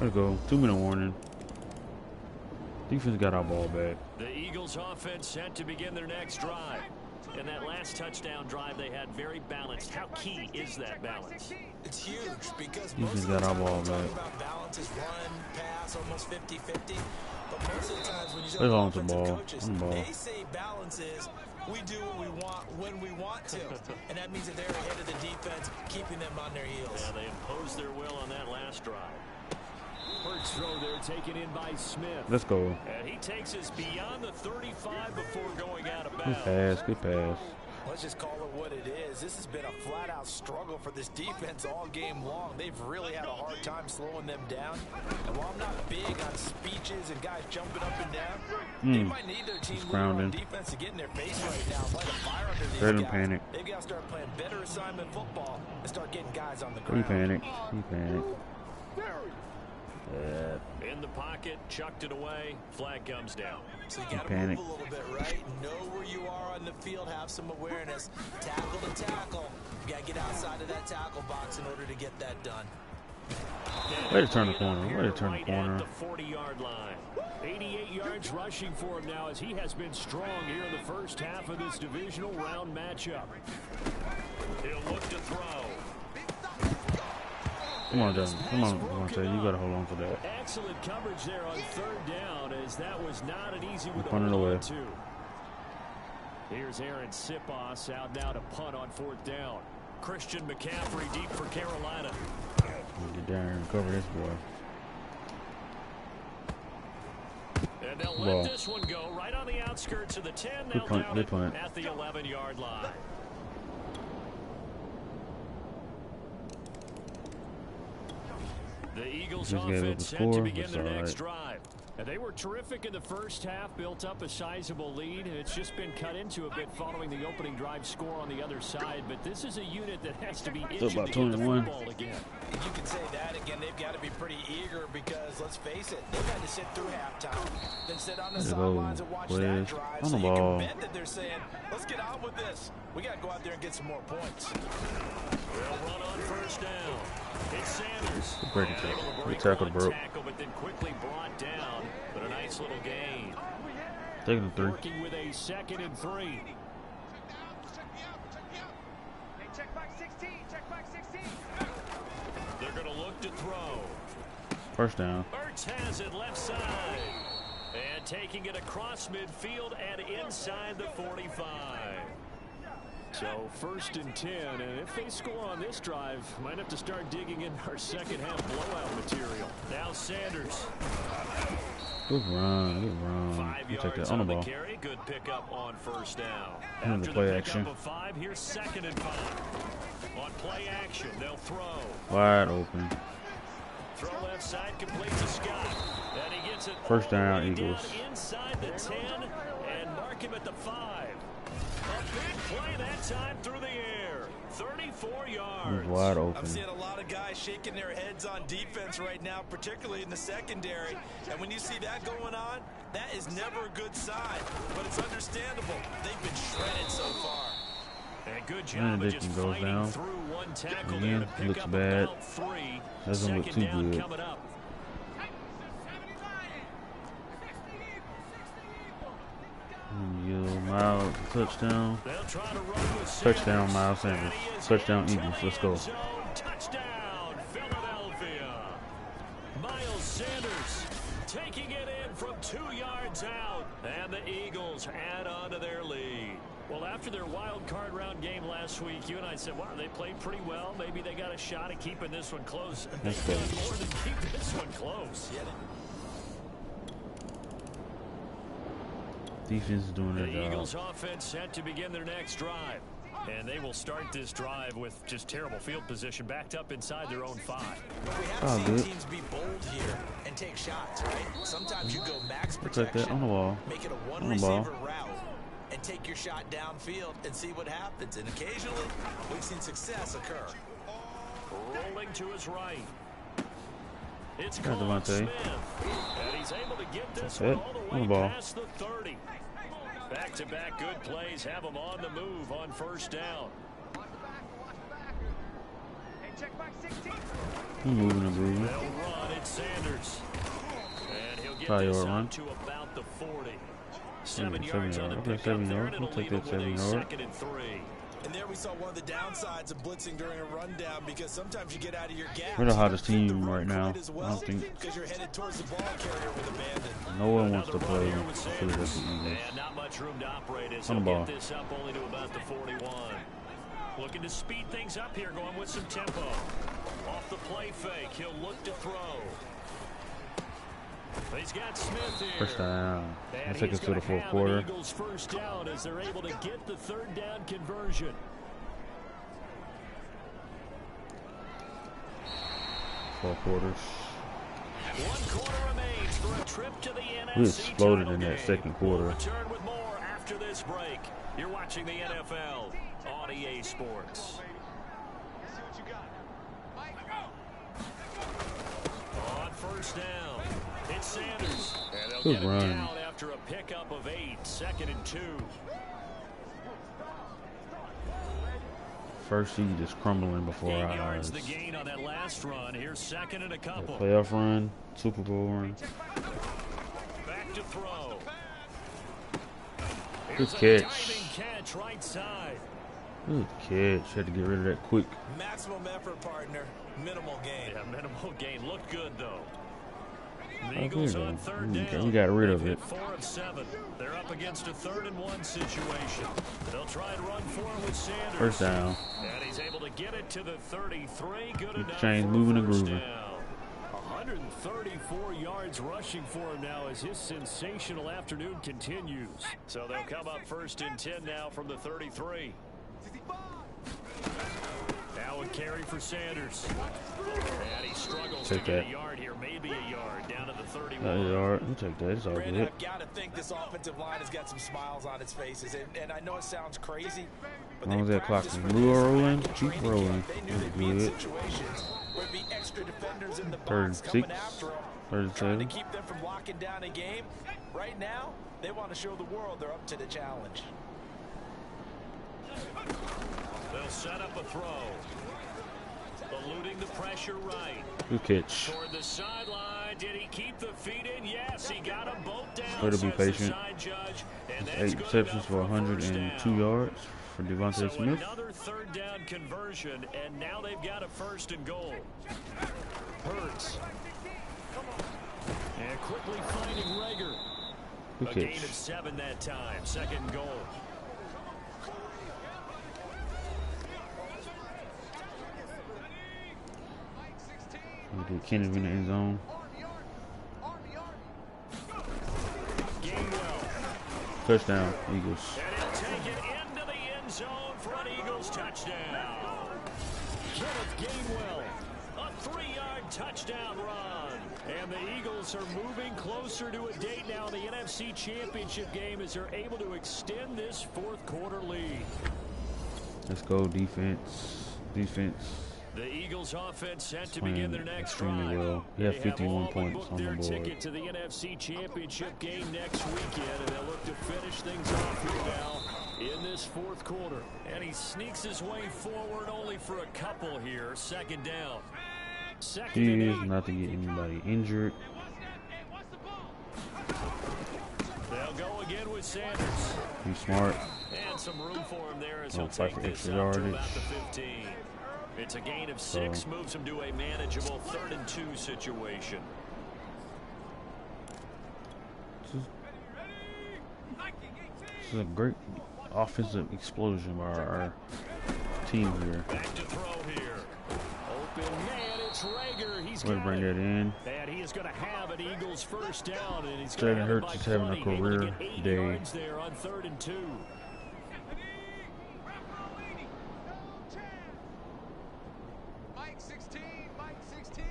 Way to go. 2-minute warning. Defense got our ball back. The Eagles offense set to begin their next drive. In that last touchdown drive, they had very balanced. How key is that balance? It's huge because Defense most of the got our time ball we're talking back. about balance is run, pass, almost 50-50. But most of the times when you They're talk on to the offensive ball. coaches, On the ball. they say balance is we do what we want when we want to. And that means that they're ahead of the defense, keeping them on their heels. Yeah, they imposed their will on that last drive. throw there taken in by Smith. Let's go. And he takes us beyond the 35 before going out of Good bounds. pass. Good pass. Let's just call it what it is. This has been a flat-out struggle for this defense all game long. They've really had a hard time slowing them down. And while I'm not big on speeches and guys jumping up and down, they might need their team leader on defense to get in their face right now, light a fire under these guys. Panic. They've got to start playing better assignment football and start getting guys on the ground. He panicked. He panicked. In the pocket, chucked it away. Flag comes down. So you got to move a little bit, right? Know where you are on the field. Have some awareness. Tackle to tackle. You got to get outside of that tackle box in order to get that done. Way to turn the corner. Way to turn the corner. At the 40-yard line. 88 yards rushing for him now as he has been strong here in the first half of this divisional round matchup. He'll look to throw. Come on, Justin. Come on, Devontae. You got to hold on to that. Excellent coverage there on third down, as that was not an easy one to punt it hold away. on to. Here's Aaron Sipos out now to punt on fourth down. Christian McCaffrey deep for Carolina. Get down here and cover this boy. And they'll let this one go right on the outskirts of the 10. They'll down it at the 11-yard line. The Eagles offense set to begin their next drive. And they were terrific in the first half, built up a sizable lead, and it's just been cut into a bit following the opening drive score on the other side. But this is a unit that has to be itching to get the football again. You can say that again. They've got to be pretty eager because, let's face it, they've had to sit through halftime, then sit on the sidelines and watch that drive. So you can bet that they're saying, let's get on with this. We got to go out there and get some more points. They'll run on first down. It's Sanders. Break it tackle. The tackle broke. But then quickly brought down. But a nice little gain. Taking the 3. Working with a 2nd and 3. Check back 16. Check back 16. They're going to look to throw. First down. Ertz has it left side. And taking it across midfield and inside the 45. So 1st and 10, and if they score on this drive, might have to start digging in our second half blowout material. Now Sanders. Good run. Good run. 5 You take yards that on the on ball. the carry. Good pickup on first down. And the play action. Of 5, here's 2nd and 5. On play action, they'll throw. Wide open. Throw left side, complete to Scott. And he gets it First down, all the way Eagles. down inside the 10 and mark him at the 5. A big play that time through the air. 34 yards. Wide open. I'm seeing a lot of guys shaking their heads on defense right now, particularly in the secondary. And when you see that going on, that is never a good sign. But it's understandable. They've been shredded so far. And good job of just goes fighting down. through one tackle Again, there to pick looks up bad. about 3. Doesn't look Second too down good. coming up. Miles, touchdown. They'll try to run with Touchdown, Sanders. Miles Sanders. Touchdown, Eagles. Let's go. Zone touchdown, Philadelphia. Miles Sanders taking it in from 2 yards out. And the Eagles add on to their lead. Well, after their wild card round game last week, you and I said, wow, they played pretty well. Maybe they got a shot at keeping this one close. They've done more than keep this one close. Defense is doing their The job. Eagles offense set to begin their next drive. And they will start this drive with just terrible field position, backed up inside their own 5. We have seen teams be bold here and take shots, right? Sometimes you go max protection, that on the wall. make it a one-receiver route, and take your shot downfield and see what happens. And occasionally, we've seen success occur. Rolling to his right. It's Got Cole Devontae. Smith. And he's able to get this That's one it. all the On way the ball. past the 30. Back-to-back good plays have them on the move on first down. Hey, check back 16. He's moving and grooving. They'll run. It's Sanders. And he'll get Probably this ought to run. out to about the 40. 7 7 yards on the yard. Okay, pickup 7 there, yard. and We'll it'll take leave that it with 7 a yard. 2nd and 3. And there we saw one of the downsides of blitzing during a rundown because sometimes you get out of your gap. We're the hottest team right now. I don't think because you're headed towards the ball carrier with abandon. no one wants to Another play run here with for the Sanders. Eagles. And not much room to operate as On he'll the ball. get this up only to about the 41. Looking to speed things up here, going with some tempo. Off the play fake, he'll look to throw. He's got Smith here. First down. And Let's take us he's to the gonna fourth have quarter. an Eagles first down as they're able to get the third down conversion. Four quarters. 1 quarter remains for a trip to the NFC We exploded title in that game. second quarter. We'll return with more after this break. You're watching the NFL on EA Sports. On first down, it's Sanders. And they'll Good get him run. down after a pickup of 8, 2nd and 2. First seed is crumbling before 8 our yards eyes. the gain on that last run. Here's 2nd and a couple. Playoff run, Super Bowl run. Back to throw. Good Here's a catch. diving catch right side. Good catch. Had to get rid of that quick. Maximum effort, partner. Minimal gain. Yeah, minimal gain. Looked good, though. The Oh, Eagles good. on third We down. got rid of They've it. hit 4 of 7. They're up against a 3rd and 1 situation. They'll try and run for him with Sanders. First down. And he's able to get it to the 33. Good enough Chains for moving and first grooving. down. 134 yards rushing for him now as his sensational afternoon continues. So they'll come up 1st and 10 now from the 33. Now a carry for Sanders. And he struggles Take to get that. a yard here, maybe a yard, down to the 31. We'll take that. It's all Brandon, good. I've got to think this offensive line has got some smiles on its faces, and I know it sounds crazy, but As long as they that clock practiced is for this rolling, back in keep training rolling. camp. They knew That's they'd be in good. situations where there'd be extra defenders in the box 36, coming after them, trying to 37. keep them from locking down a game. Right now, they want to show the world they're up to the challenge. They'll set up a throw. Eluding the pressure right. Good catch. Toward the sideline. Did he keep the feet in? Yes, he got them both down. Way to be says the patient. side judge, and It's that's 8 good receptions enough for a first 102 down. yards for Devontae So Smith. another 3rd down conversion, and now they've got a 1st and goal. Hurts. And quickly finding Rager. Good A gain catch. of 7 that time. 2nd and goal. We get Kennedy in the end zone. Gainwell. Touchdown, Eagles. And he'll take it into the end zone for an Eagles touchdown. Kenneth Gainwell, a 3-yard touchdown run. And the Eagles are moving closer to a date now in the NFC Championship game as they're able to extend this 4th quarter lead. Let's go, defense. Defense. The Eagles offense set to Playing begin their next extremely drive. well. He had They 51 have all but points booked on the their board. ticket to the NFC Championship game next weekend, and they'll look to finish things off here now in this 4th quarter. And he sneaks his way forward only for a couple here. 2nd down. 2nd and He is 8. not to get anybody injured. They'll go again with Sanders. He's smart. And some room for him there as Oh, he'll fight take for this extra out to yardage. about the 15. It's a gain of 6, moves him to a manageable 3rd and 2 situation. This is a great offensive explosion by our team here. Back to throw here. Open man, it's Rager. He's Way to got bring it. that in. And he is going to have an Eagles first down, and he's going to Jalen have it Hurts by is having a 20, able to career get 8 day. yards there on 3rd and 2. Mike 16, Mike 16.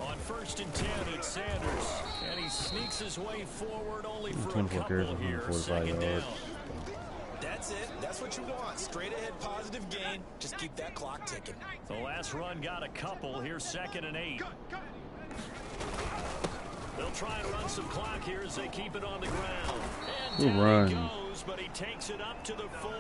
On 1st and 10, it's Sanders, and he sneaks his way forward only for a 24 carries, couple here. 145 2nd yards. down. That's it. That's what you want. Straight ahead positive gain. Just keep that clock ticking. The last run got a couple. Here's 2nd and 8. They'll try and run some clock here as they keep it on the ground. And Good down run. he goes, but he takes it up to the 40.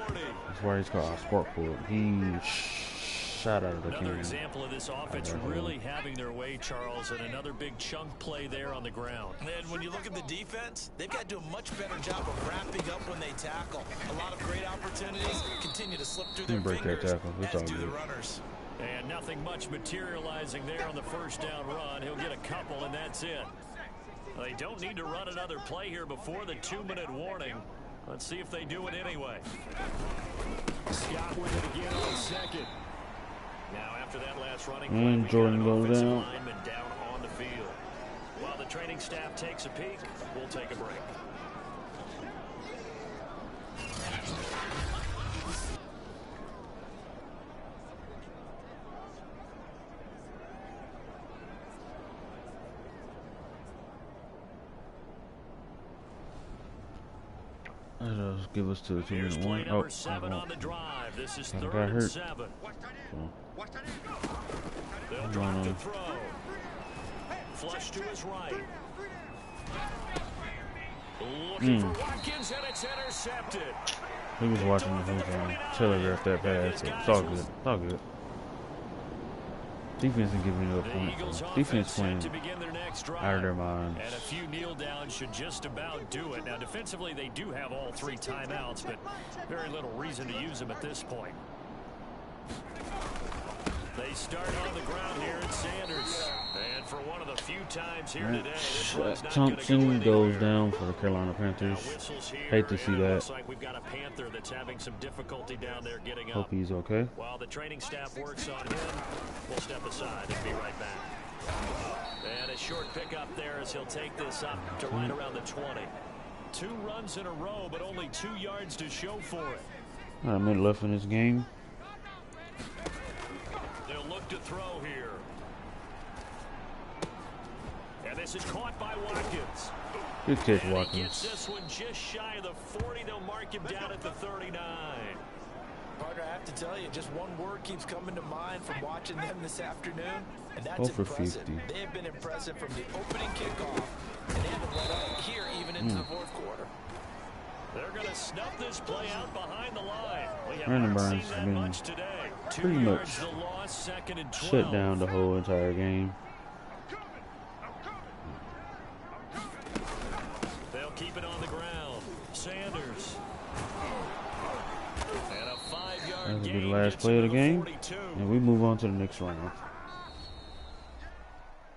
That's why he's called our spark plug. He shot out of the Another cannon. example of this offense really having their way, Charles, and another big chunk play there on the ground. And when you look at the defense, they've got to do a much better job of wrapping up when they tackle. A lot of great opportunities continue to slip through their break that fingers, tackle. It's as all do the good. runners. And nothing much materializing there on the first down run. He'll get a couple, and that's it. They don't need to run another play here before the 2-minute warning. Let's see if they do it anyway. Scott with it again on 2nd. Now after that last running play, And we Jordan got an goes offensive down. lineman down on the field. While the training staff takes a peek, we'll take a break. That'll give us to the 2-minute Play one. number 7 on the drive. This is Got 3rd and hurt. 7. So, They'll drop to throw. Flush to his right. Looking for Watkins, and it's intercepted. he was watching the whole time. Telegraphed that pass. So it's all good. It's all good. Defense isn't giving you a point. So defense playing out of their minds. And a few kneel downs should just about do it. Now, defensively, they do have all 3 timeouts, but very little reason to use them at this point. They start on the ground here at Sanders. And for one of the few times here today, this one's not going to go Thompson anywhere. goes down for the Carolina Panthers. Hate to see that. Looks like we've got a Panther that's having some difficulty down there getting Hope up. he's okay. While the training staff works on him, we'll step aside and be right back. And a short pickup there as he'll take this up to right around the 20. 2 runs in a row, but only 2 yards to show for it. Not a minute left in this game. They'll look to throw here. And this is caught by Watkins. Good catch, And he Watkins. gets this one just shy of the 40. They'll mark him down at the 39. Partner, I have to tell you, just one word keeps coming to mind from watching them this afternoon, and that's 0 for impressive. 50. They have been impressive from the opening kickoff, and they haven't let up here even into the 4th quarter. They're going to snuff this play out behind the line. We have Brandon not Burns seen has that been much today. 2 pretty yards much the loss, 2nd and 12. shut down the whole entire game. They'll keep it on the ground. Sanders. And a 5-yard That'll be gain the last gets play of him the to game. 42. And we move on to the next round.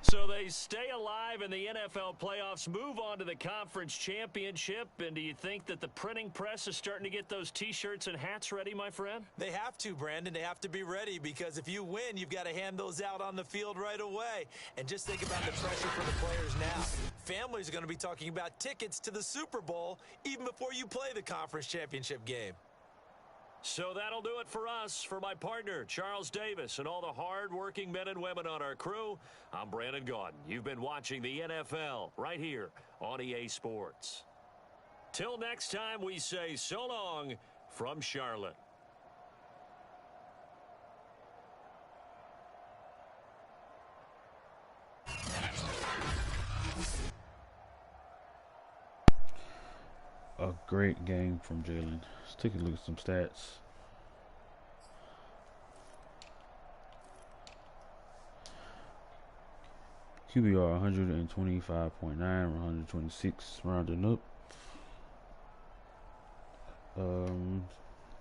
So they stay alive in the NFL playoffs, move on to the conference championship. And do you think that the printing press is starting to get those T-shirts and hats ready, my friend? They have to, Brandon. They have to be ready because if you win, you've got to hand those out on the field right away. And just think about the pressure for the players now. Families are going to be talking about tickets to the Super Bowl even before you play the conference championship game. So that'll do it for us. For my partner, Charles Davis, and all the hard-working men and women on our crew, I'm Brandon Gaudin. You've been watching the NFL right here on EA Sports. Till next time, we say so long from Charlotte. A great game from Jalen. Let's take a look at some stats. QBR 125.9, 126 rounding up.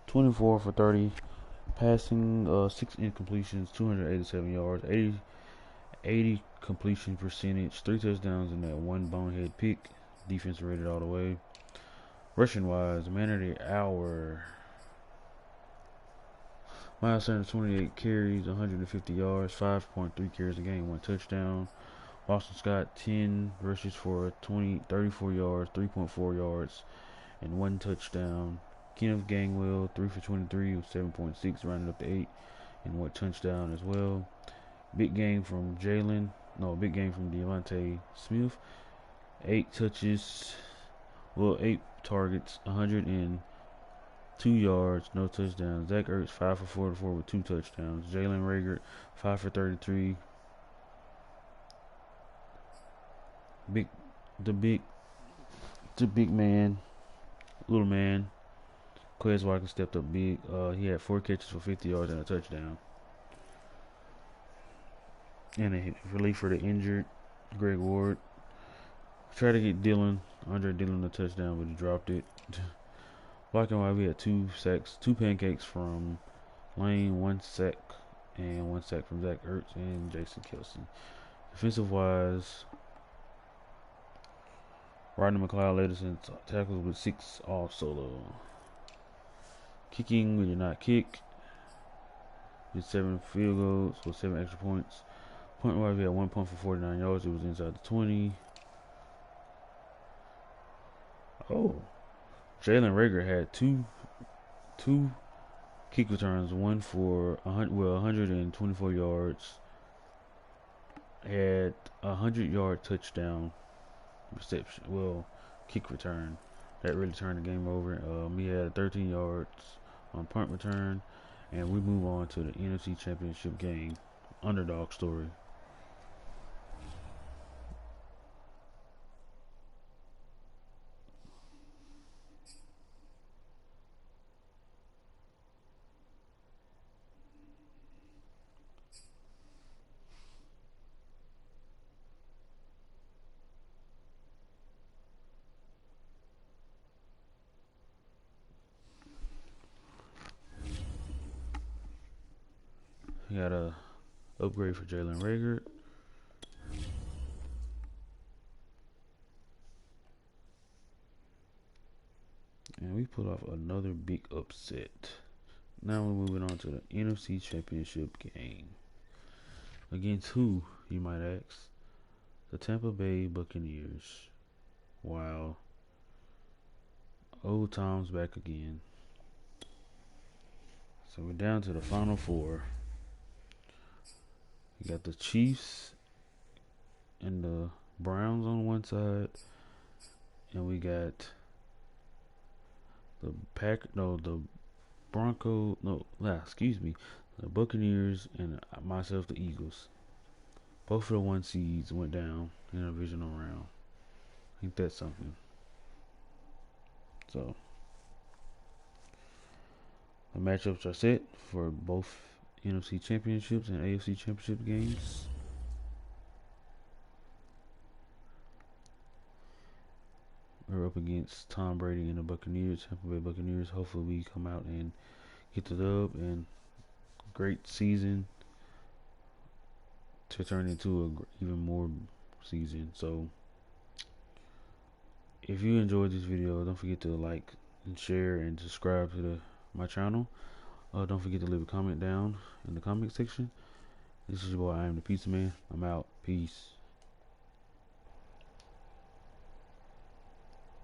24 for 30 passing, 6 incompletions, 287 yards, 80 completion percentage, 3 touchdowns and that 1 bonehead pick. Defense rated all the way. Rushing wise, man of the hour. Miles Sanders 28 carries, 150 yards, 5.3 carries a game, 1 touchdown. Boston Scott 10 rushes for 34 yards, 3.4 yards, and 1 touchdown. Kenneth Gainwell 3 for 23 with 7.6, rounded up to 8, and 1 touchdown as well. Big game from Devontae Smith. 8 touches, 8 targets, 102 yards, no touchdowns. Zach Ertz 5 for 44 with 2 touchdowns. Jalen Rager 5 for 33. The big man, little man. Quez Watkins stepped up big. He had 4 catches for 50 yards and a touchdown. And a relief for the injured Greg Ward. Tried to get Andre Dillon a touchdown, but he dropped it. Black and white, we had 2 sacks, 2 pancakes from Lane, 1 sack, and 1 sack from Zach Ertz and Jason Kelsey. Defensive wise, Rodney McLeod led us in tackles with 6 all solo. Kicking, we did not kick. Did 7 field goals with 7 extra points. Punt wise, we had 1 punt for 49 yards. It was inside the 20. Oh, Jalen Rager had two kick returns. One for 124 yards. Had a 100-yard touchdown reception. Well, kick return. That really turned the game over. He had 13 yards on punt return. And we move on to the NFC Championship game. Underdog story. We got a upgrade for Jalen Rager. And we pulled off another big upset. Now we're moving on to the NFC Championship game. Against who, you might ask? The Tampa Bay Buccaneers. Wow. Old times back again. So we're down to the final four. You got the Chiefs and the Browns on one side, and we got the the Buccaneers and myself, the Eagles. Both of the 1 seeds went down in a divisional round. Ain't that something? So the matchups are set for both NFC Championships and AFC Championship games. We're up against Tom Brady and the Buccaneers, Tampa Bay Buccaneers. Hopefully we come out and get the dub, and great season to turn into a even more season. So if you enjoyed this video, don't forget to like and share and subscribe to my channel. Don't forget to leave a comment down in the comment section. This is your boy, I am the Pizza Man. I'm out. Peace.